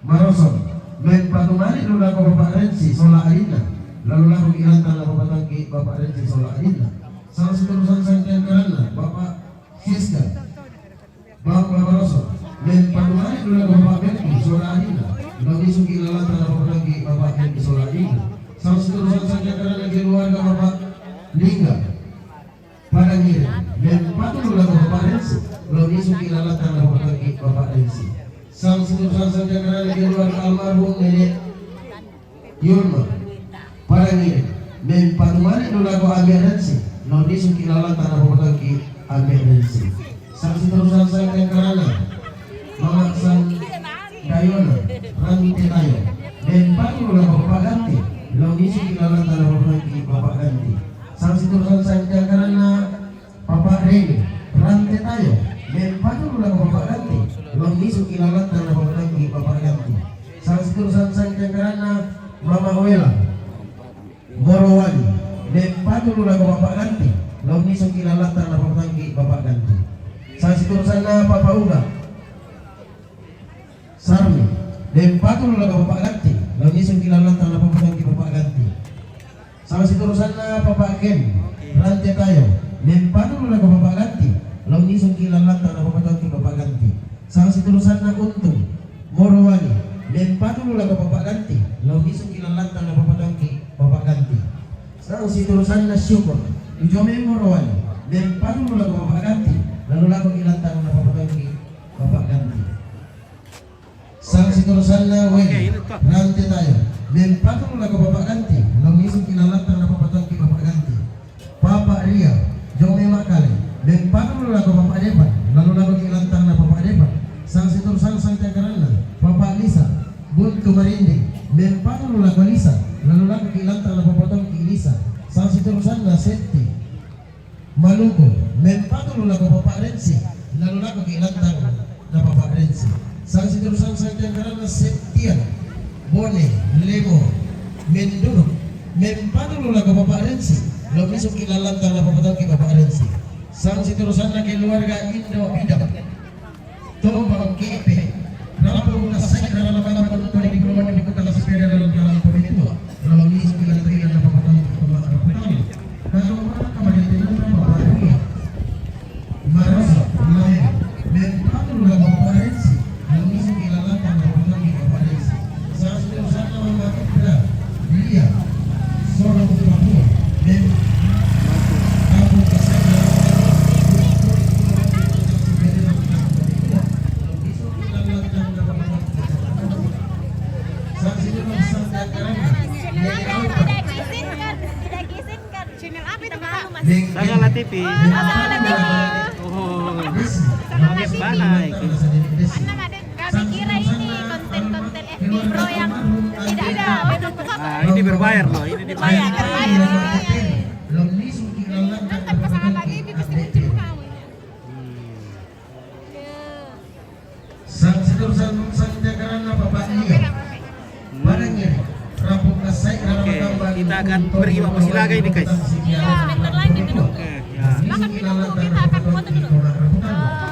Maroson men patumani dulu laku Bapak Rensi Sola Adina lalu laku ilantan laku patangki Bapak Rensi Sola Adina salah seterusan sangkian kerana Bapak Siska Bapak Maroson men patumani dulu laku Bapak Benki Sola Adina lalu isuki ilantan laku patangki Bapak Benki Sola Adina salah seterusan sangkian kerana keluarga Bapak Lingga pada ngiri dan patuh lagu Bapak Rensi lalu isuki ilantan laku patangki Bapak Rensi sang seterusan sangkian kerana keluarga almarhum Nenek Yulma pada ngiri dan patumani dulu lagu Abi Rensi lalu isuki ilantan laku patangki Abi Rensi sang seterusan sangkian kerana Mama Sang Dayona Ranti Tayo dan patuh lagu Bapak Ganti lalu isuki ilantan laku patangki Bapak Ganti sang seterusan sangkian kerana Bapak Reni Ranti Tayo dan patuh lagu Bapak Ganti lalu isuki ilantan laku patangki Bapak Ganti sang seterusan sangkian kerana Mama Wela Morowali dan patuh lagu Bapak Ganti lalu isuki ilantan laku patangki Bapak Ganti sang seterusan Bapak Uga Sarmi dan patuh lagu Bapak Ganti lalu isuki ilantan laku patangki Bapak Ganti sang seterusan Bapak Ken Ranti Tayo dan patuh lagu Bapak Ganti lalu isuki ilantan laku patangki Bapak Ganti sang seterusan Untung Morowali dan patuh lagu Bapak Ganti lalu isuki ilantan laku patangki Bapak Ganti sang seterusan Syukur Ujome Morowali dan patuh lagu Bapak Ganti lalu lagu ilantan laku patangki Bapak Ganti sang seterusan Weni Ranti Tayo dan patuh lagu Bapak Ganti lalu isuki ilantan laku patangki Bapak Ganti Bapak Ria Jome Makale dan patuh lagu Bapak Depan lalu lagu ilantan laku Bapak Depan sang seterusan sangkian kerana Bapak Lisa Buntu Marinding dan patuh lagu Lisa lalu lagu ilantan laku patangki Lisa sang seterusan Seti Maluku dan patuh lagu Bapak Rensi lalu lagu ilantan laku Bapak Rensi sang seterusan sangkian kerana Septian Bone Lemo Menduruk mempatuh lagu Bapak Rensi lalu isuki ilantan laku patangki Bapak Rensi sang seterusan keluarga Indo Bidang Tombang KP dalam kasih dalam dalam di rumah di kota sepeda dalam jalan pemilu lalu isuki ilantan laku patangki Bapak Rensi kalau mana kembali dengan Bapak Rensi Marosa Lain mempatuh lagu Bapak Rensi lalu isuki ilantan laku patangki Bapak Rensi sang seterusan Mama Ibra Lia Solo Papua dan Kampung Kasih Sagala TV. Oh, yes banai. Kami kira ini konten-konten FB Bro yang tidak ada. Ah, ini berbayar loh, ini dibayar. Nonton pasangan lagi di lucu kamu. sang seterusan sangkian kerana Bapak Lia Barangnya Rampung Kasai Oke, kita akan pergi Bapak Silaga ini guys. Bentar lagi dulu. Oke, ya. Makan dulu, kita akan foto dulu.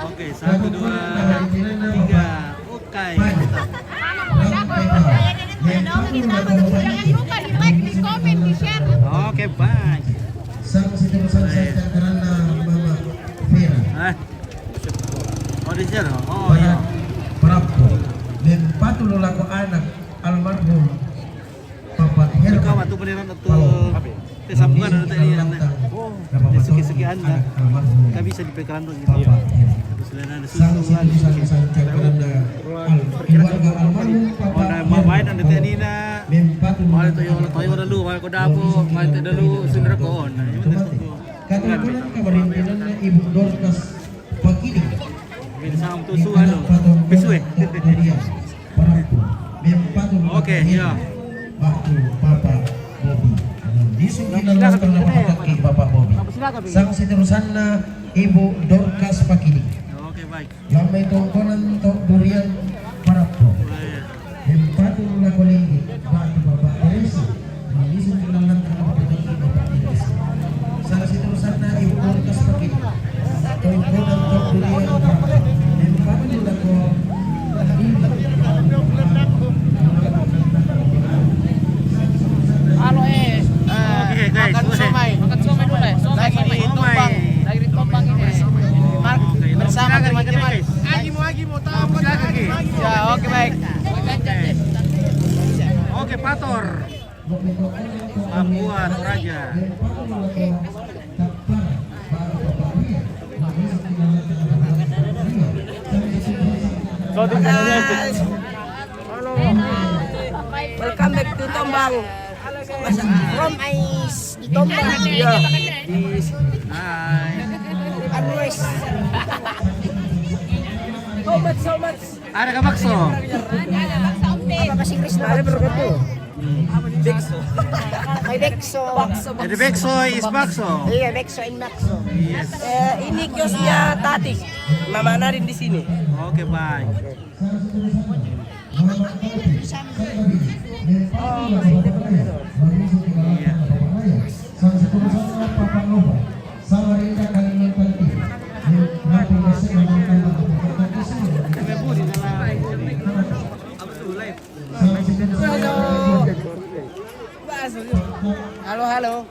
Oke, 1, 2, 3. Oke, mantap. Jangan lupa di like, di komen, di share. Oke, bye. sang seterusan sangkian kerana Mama Vera Ah. Oh, di sana. Oh, ya. Prapo dan patuh laku anak almarhum Bapak Suka Herman waktu beneran untuk sambungan ada tadi Anda. Oh, di segi-segi Anda. Nggak bisa diperkeran gitu. Selain ada sang susuan. sangkian kerana keluarga almarhum Oh, Bapak na mabayan ang Herman tani na. dan patuh Mahal tayo dulu, mahal ko dapo, mahal tayo dulu, sundra ko on. Katutunan kemarintinan na Ibu Dorcas Pagini Minsan ang tuso ano, piso eh. Oke, ya. Waktu Bapak Bobby disuruh dilakukan oleh Bapak Bobby sang seterusan na Ibu Dorcas Pagini Oke, baik. lamai tongkonan tok durian Parapo empatu laku lagi waktu Bapak Teresa disuruh dilakukan oleh Bapak Teresa sang seterusan na Ibu Dorcas Pagini tongkonan tok Indonesia. Welcome back to Tombang. From Ice di Tombang. Yeah. Hai. Unrest. So much. Ada ka bakso? Apa kasih Krishna? Ada berapa? Bekso. May Bekso. Jadi bakso is bakso. Iya, Bekso in Bekso. Yes. Ini kiosnya Tati. Mama Narin di sini. Oke, bye. Halo.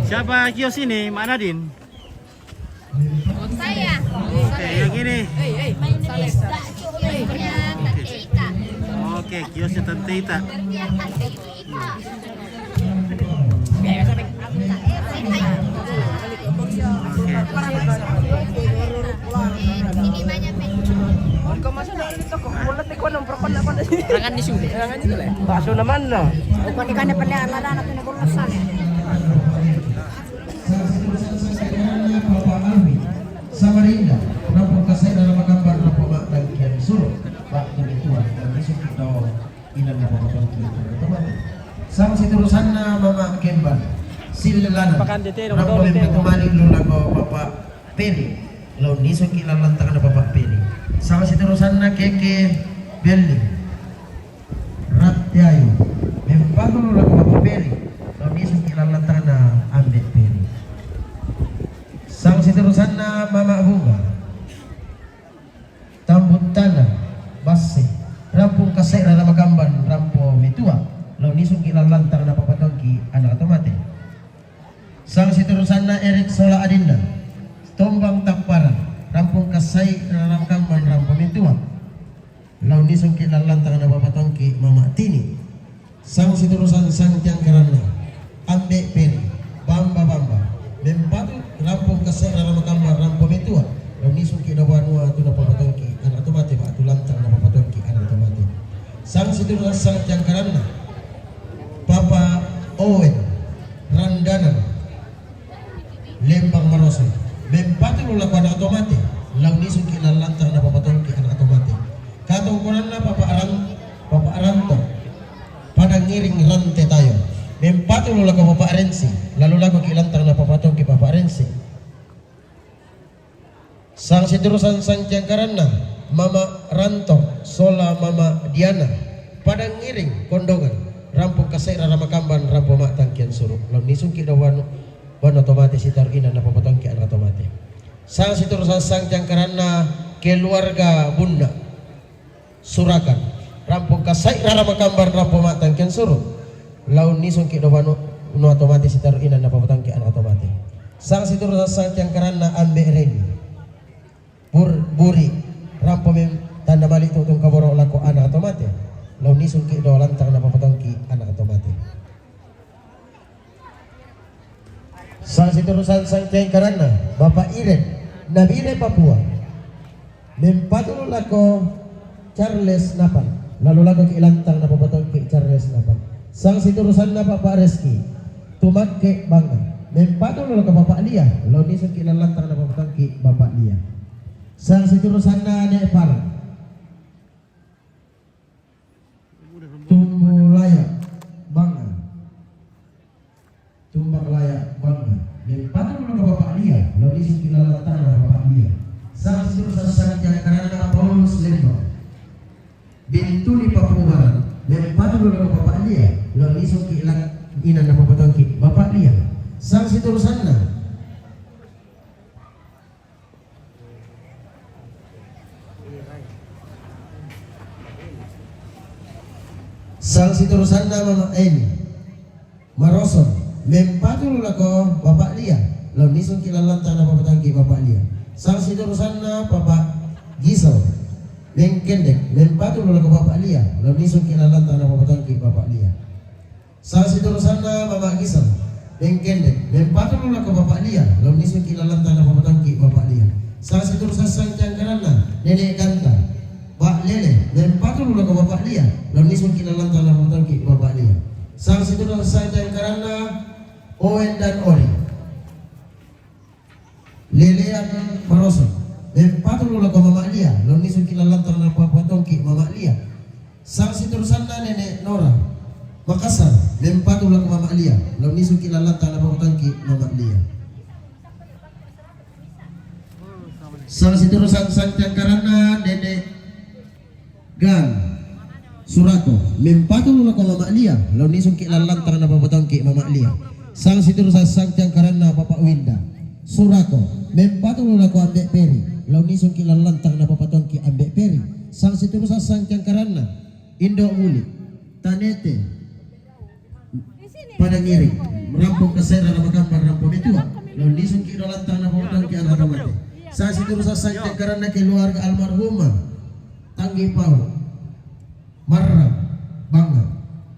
Siapa kios ini? Mak Nadine? Saya. Oke, yang ini. Mayonesa punya Tante Ita. Oke, kiosnya Tante Ita. Biar Tante Ita. Ini banyak Rangan di sini. Rangan itu lah. Bakso naman na. Kung ikan na pala alala na pinagulusan. Samarinda, Rampung Kasay dalam gambar Rampung Mak dan Kian Suruh waktu ituan dan besok kita inan na pagkakang kita sama si turusan na Mama Kemban Silalanan Rampung yang ketumali lula ko Papa Peri law niso kilalantakan na Papa Peri sama si turusan na Keke Belli Ratyayo membago lula ko Papa Peri law niso kilalantakan na Ambet Peri sang siturusan na Mama Bunga Tambut Tanah Basi Rampung Kasay na Magamban Rampo Mitua law nisong kilalantang na papatongki anak atomate sang siturusan na Eric Sola Adinda Tombang Takparan Rampung Kasay na Magamban Rampo Mitua law nisong kilalantang na papatongki Mama Tini sang siturusan sang Tiang Karana Ambe Peri Bamba Bempatu Rampung Kasay na Magamban Rampo Mitua law nisong kinawanua ito na papatongki anak atomate ba tulantang na papatongki anak atomate sang siturusan sang Tiang Karana Papa Owen Randanan Lembang Maroso Bempatu lula ko anak atomate law nisong kilalantang na papatongki anak atomate katungkulan na Papa Aranto padang ngiring rante tayo Bempatu lula ko Papa Arensi lalu lagu kilantang na papatongki Papa Arensi sang siturusan sang Tiangkaran na Mama Ranto Sola Mama Diana padang ngiring kondongan Rampung Kasay na Magamban Rampo Mak Tangkian Suruh law nisong kidawan wano tomate si taruinan na papatongki anak tomate sang siturusan sang Tiangkaran na keluarga Bunda Surakan Rampung Kasay na Magamban Rampo Mak Tangkian Suruh law nisong kidawan no otomatis si taruinan na papatongki anak tomate sang siturusan sang Tiangkaran na Ambe Reni Buri Rampo mem tanda mali tutong kaboro lako anak otomate law nisong kidawan na papatongki anak otomate sang siturusan sang Tiangkaran na Bapak Iren Nabile Papua mempatulo lako Charles Napan lalu lako kilantang na papatongki Charles Napan sang siturusan na Bapak Reski Tumagke Bangga mempatulo lako Bapak Lia law nisong kilalantang na papatongki Bapak Lia sang siturusan na Nepal Tumbulaya Bangga Tumbaklaya Bangga mempatulo lako Bapak Lia law nisong kilalantang na Bapak Lia sang siturusan sang Tiangkaran na Paulus Lembang Bintuli Papuaran mempatulo lako Bapak Lia law nisong kilang ina na papatongki Bapak Lia sang siturusan na sang siturusan na Mama Eni Maroson mempatulo lako Bapak Lia law nisong kilalantang na papatongki Bapak Lia sang siturusan na Papa Gisel Mengkendek mempatulo lako Bapak Lia law nisong kilalantang na papatongki Bapak Lia sang siturusan na Mama Gisel Bengkendek, mempatulula ko Bapak Lia, lalu nisun kilalanta na pamatangki Bapak Lia. Sang situr sasang karana, Nenek Ganta, Pak Lele, mempatulula ko Bapak Lia, lalu nisun kilalanta na pamatangki Bapak Lia. Sang situr sasang karana, Owen dan Ori. Lelean Maroso, mempatulula ko Mama Lia, lalu nisun kilalanta na pamatangki Mama Lia. Sang situr sana Nenek Nora, Makassar, mempatulang Mama Lia, lalu nisun kilalanta na pamatangki Mama Lia. Sang siturusan sang karana Nenek Gang Surako, mempatulang Mama Lia, lalu nisun kilalanta na pamatangki Mama Lia. Sang siturusan sang karana Bapak Winda Surako, mempatulang Ambek Peri, lalu nisun kilalanta na pamatangki Ambek Peri. Sang siturusan sang karana Indo Muli, Tanete, pada ngiri merampung kesera na magambar rampung itu lalu nisun kilalanta na pamatangki anak mati. Sa siturusan sang karana keluarga almarhumah Tanggi Pau Marram Bangga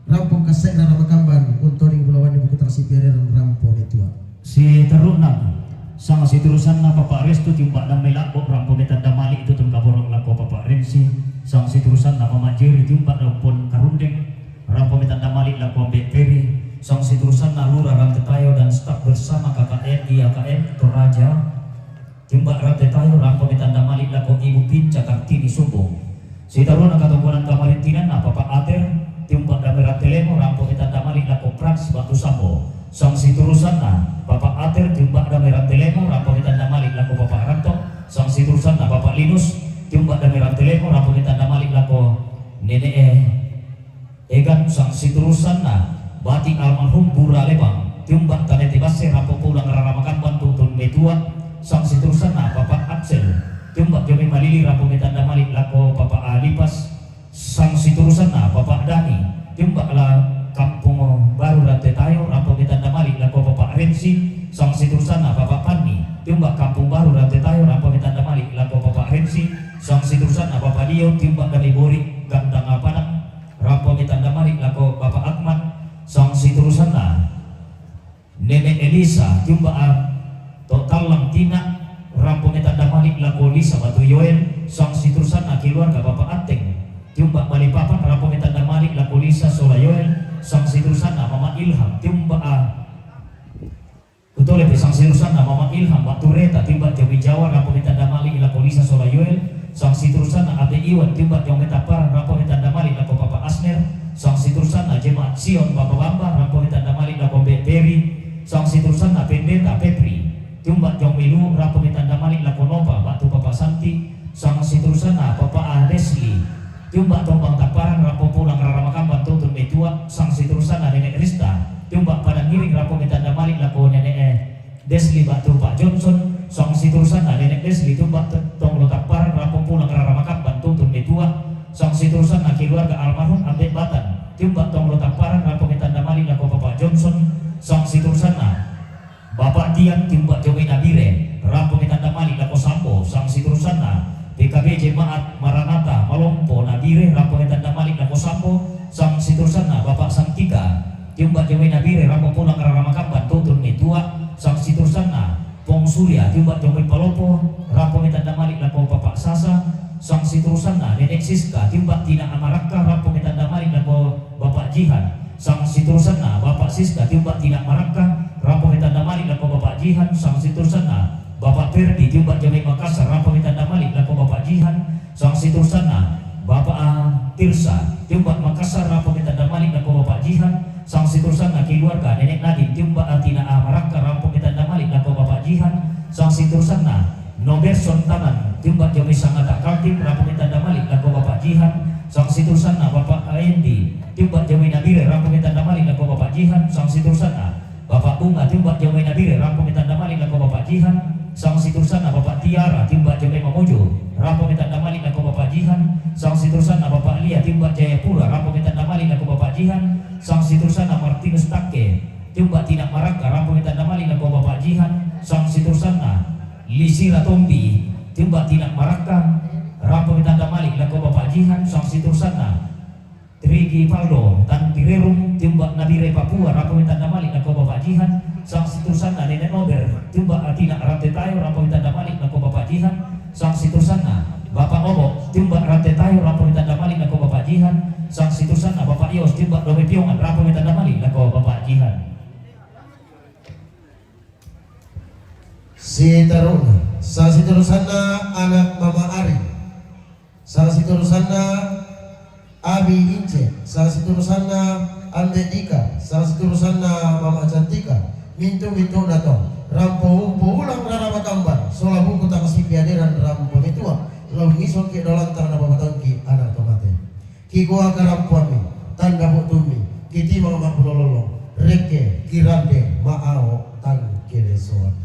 rampung kesera na magambar untuk ring Pulauan Ibu Putra Sipirer rampung itu. Si teruna sang siturusan na Bapak Restu timbak na melakbok rampung tanda malik itu tungka borong lako Bapak Rensi. Sang siturusan na Mama Jeri timbak rampung karundeng rampung tanda malik lako Ambek Peri. Sang siturusan na Lurah Rantetayo dan staf bersama KKN IAKN Toraja timbak Rantetayo rampung tanda malik lako Ibu Pinca Kartini Sumbung. Si taruna katumbunan kamarintinan na Bapak Ater timbak Damerat Telemo rampung tanda malik lako Prans Batu Sambo. Sang siturusan na Bapak Ater timbak Damerat Telemo rampung tanda malik lako Bapak Ranto. Sang siturusan na Bapak Linus timbak Damerat Telemo rampung tanda malik lako Nenek Egan. Sang siturusan na Batik almarhum Bura Lebang timbak Tanete Base rampung pulang raramakan bantutun metua. Sang siturusan na Bapak Axel timbak Jami Malili rampung tanda malik lako Bapak Alipas. Sang siturusan na Bapak Dani timbak la Kampung Baru Rantetayo rampung tanda malik lako Bapak Rensi. Sang siturusan na Bapak Pani timbak Kampung Baru Rantetayo rampung tanda malik lako Bapak Rensi. Sang siturusan na Bapak Dio timbak dari Borik Gandang Padang rampung tanda malik lako Bapak Akman. Sang siturusan na Nenek Elisa timbak Total Lang Tina rampung tanda malik lako Lisa Batu Yoel. Sang siturusan na keluarga Bapak Anteng timbak Balikpapan rampung tanda malik lako Lisa Sola Yoel. Sang siturusan na Mama Ilham timbak betul lebih sang siturusan na Mama Ilham Batu Reta timbak Jawi Jawa rampung tanda malik lako Lisa Sola Yoel. Sang siturusan na Ade Iwan timbak Jawi Tapar rampung tanda malik lako Bapak Asner. Sang siturusan na Jemaat Sion Bapak Bamba rampung tanda malik lako Mbak Peri. Sang siturusan na Pendeta Pepri timbak Jong Milu rampung tanda malik lako Nova Batu Bapak Santi. Sang siturusan na Bapak Leslie timbak Tombang Taparan rampung pulang raramakan bantutun metua. Sang siturusan na Nenek Rista timbak Padang Ngiring rampung tanda malik lako Nenek Desli Batu Pak Johnson. Sang siturusan na Nenek Desli timbak Tonglo Taparan rampung pulang raramakan bantutun metua. Sang siturusan na keluarga almarhum Ambek Batan timbak Tonglo Taparan rampung tanda malik lako Bapak Johnson. Sang siturusan na Bapak Tiang timbak Jomi Nabire rampung tanda malik lako Sambo. Sang siturusan na PKB Jemaat Maranatha Malompo Nabire rampung tanda malik lako Sambo. Sang siturusan na Bapak Santika timbak Jomi Nabire rampung pulang raramakan bantutun metua. Sang siturusan na Pong Surya timbak Jomi Palopo rampung tanda malik lako Bapak Sasa. Sang siturusan na Nenek Siska timbak Tina Amaraka rampung tanda malik lako Bapak Jihan. Sang siturusan na Bapak Siska timbak Tina Maraka rampung tanda malik lako Bapak Jihan. Sang siturusan na Bapak Perdi timbak Jami Makassar rampung tanda malik lako Bapak Jihan. Sang siturusan na Bapak Tirsa timbak Makassar rampung tanda malik lako Bapak Jihan. Sang siturusan na keluarga Nenek Nadim timbak Tina Amaraka rampung tanda malik lako Bapak Jihan. Sang siturusan na Noberson Taman timbak Jami Sangata Kaltim rampung tanda malik lako Bapak Jihan. Sang siturusan na Bapak Aendi timbak Jami Nabire rampung tanda malik lako Bapak Jihan. Sang siturusan na Bapak Bunga timbak Jami Nabire rampung tanda malik lako Bapak Jihan. Sang siturusan na Bapak Tiara timbak Jami Mamojo rampung tanda malik lako Bapak Jihan. Sang siturusan na Bapak Lia timbak Jayapura rampung tanda malik lako Bapak Jihan. Sang siturusan na Martinus Takke timbak Tina Maraka rampung tanda malik lako Bapak Jihan. Sang siturusan na Lisira Tombi timbak Tina Maraka rampung tanda malik lako Bapak Jihan. Sang siturusan na Trigi Faldo tan Pirerum tiumbak Nabire Papua rapamintan damalik nako Bapak Jihan sang situsana Nenek Nober tiumbak Atina Rantai Tayo rapamintan damalik nako Bapak Jihan sang situsana Bapak Obo tiumbak Rantai Tayo rapamintan damalik nako Bapak Jihan sang situsana Bapak Yos tiumbak Dome Piongan rapamintan damalik nako Bapak Jihan. Si Taruna, sa siturusana anak Mama Ari, sa siturusana Abi Ince, sa siturusana Ande Dika, sa siturusana Mama Cantika, mintu-mintu na to, rampo-umpo ulang rarabatamban, solabu kutang si piaderan rampo mitua, lalu ngison ki dolantang na pamatangki anak tomate. Kikuha karampuami, tanda butumi, kiti mga mapulololo, reke, kirande, maao, tang kiresoan.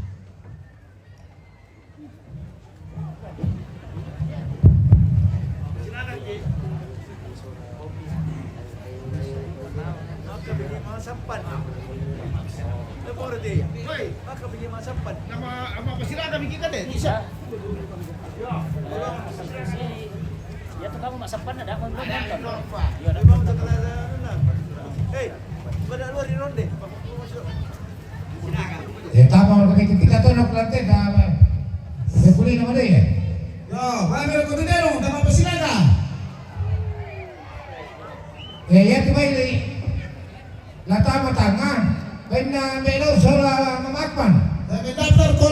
Masampan. Lepor deh. Hoi, maka biji masampan. Nama pasirada bikin kan deh. Bisa. Ya tuh kamu masampan ada apa belum? Ya ada. Bang terkenal. Hei, pada luar di ronde. Tama orang kita tonok lantai dah. Sepuluh nama dia. Yo, mana kontendero, nama pasirada. Ya tu baik. Latama tangan, benda melo sola mamakman. Tapi daftar ko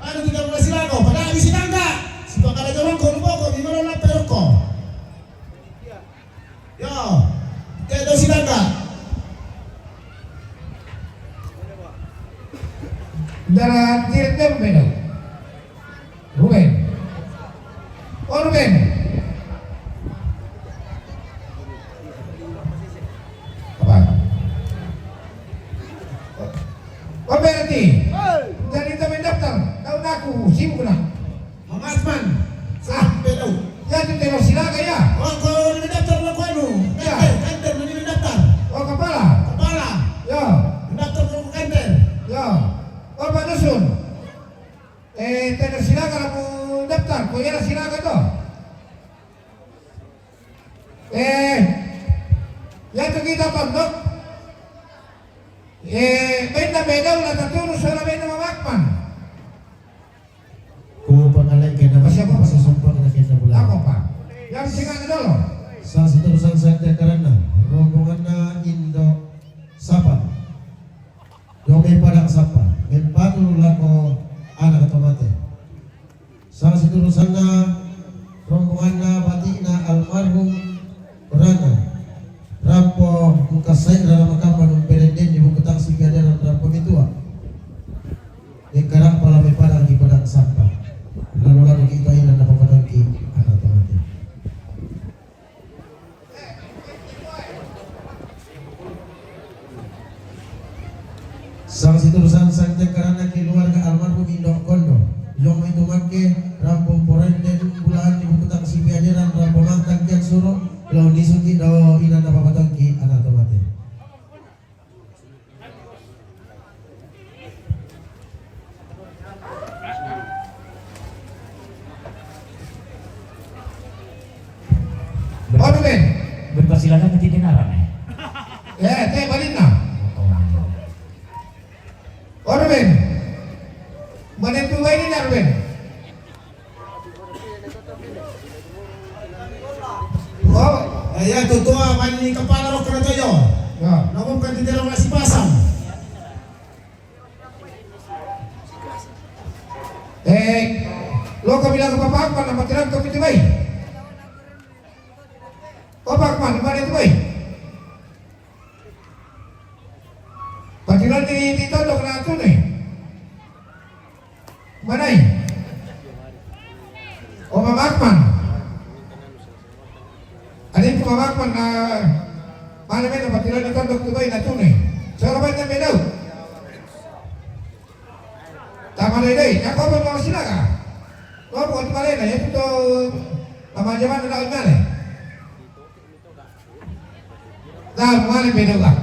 ano 13 sila ko, pada habis sinangga. Si pakala jawang ko lumo ko, di mana na pero ko. Yo, kaya daw sinangga. Darah tiap jam melo. Ruben. Oh Ruben. Apa berarti? Dari temen daftar, tahun aku sibuk nak. Mamasman, sampai daw. Ya tu tengok silaga ya. Oh, ko ni daftar lang ko ano. Ya. Kanter ni daftar. Oh kepala. Kepala, Ya, daftar ko kanter. ya. Oh Pak Dusun. Tengok silaga kamu daftar. Kau ya silaga tu. Ya tu kita tondok. Benda ulah terturun soal benda mamakman. Ko pangalay kay na Masya Allah. sumpah na kay na bulan. Ako pa. Yang singa dulu. Sa siturusan sakta karana rombongan na Indo Sapa. Dome padang Sapa. Menpatu lako anak otomate. Sa siturusan na rombongan na bati na almarhum Rana. Rampo mukasay dalam makaman ng perenden yung kutang si kadaran rampo mitua. Yung karang pala may padang di padang Sapa. Lalu kita ina na papadang ki anak otomate. Sang siturusan sang karena keluarga almarhum Indo Kondo yang itu make rampung porenden bulan di bukutang si piaderan rampung mangkang kian suruh lalu disuki daw ina na papatangki anak tomate. Oh Ruben. Berpasilakan ke Tidinaran Teh balik na. Oh Ruben. Mana tu ini na Ruben? Oh, Ya tutua mani kepala rok na toyo. ya. Namun kan tidak masih pasang. Lo kau bilang ke Bapak Akman nama tiram kau itu baik. Bapak Akman mana itu baik? Patiran di tondok na tu ni. Mana ini? Oh Bapak Akman. Ada itu Bapak Akman mana patiran di tondok tu baik na tu ni. Cara baik na bedau. Taman ini, nak kau bawa silakan. Kau buat balik lah, itu tu nama zaman nak mana? Dah mana beda lah?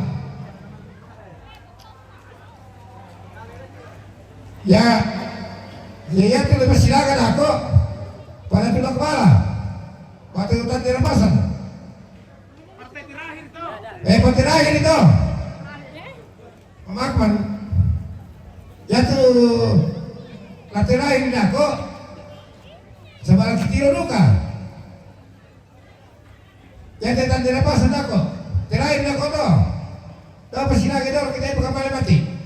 Ya tu lepas silakan aku pada tulang kepala, pada hutan di rempasan. Patirahin ito. Pamakman. Yato, latirahin nila ako. Sa balang kitiro nuka. Yato tan dinapasan ako. Tirahin na ako to. Tapos sinagi daw, kita yung pagkamalimati.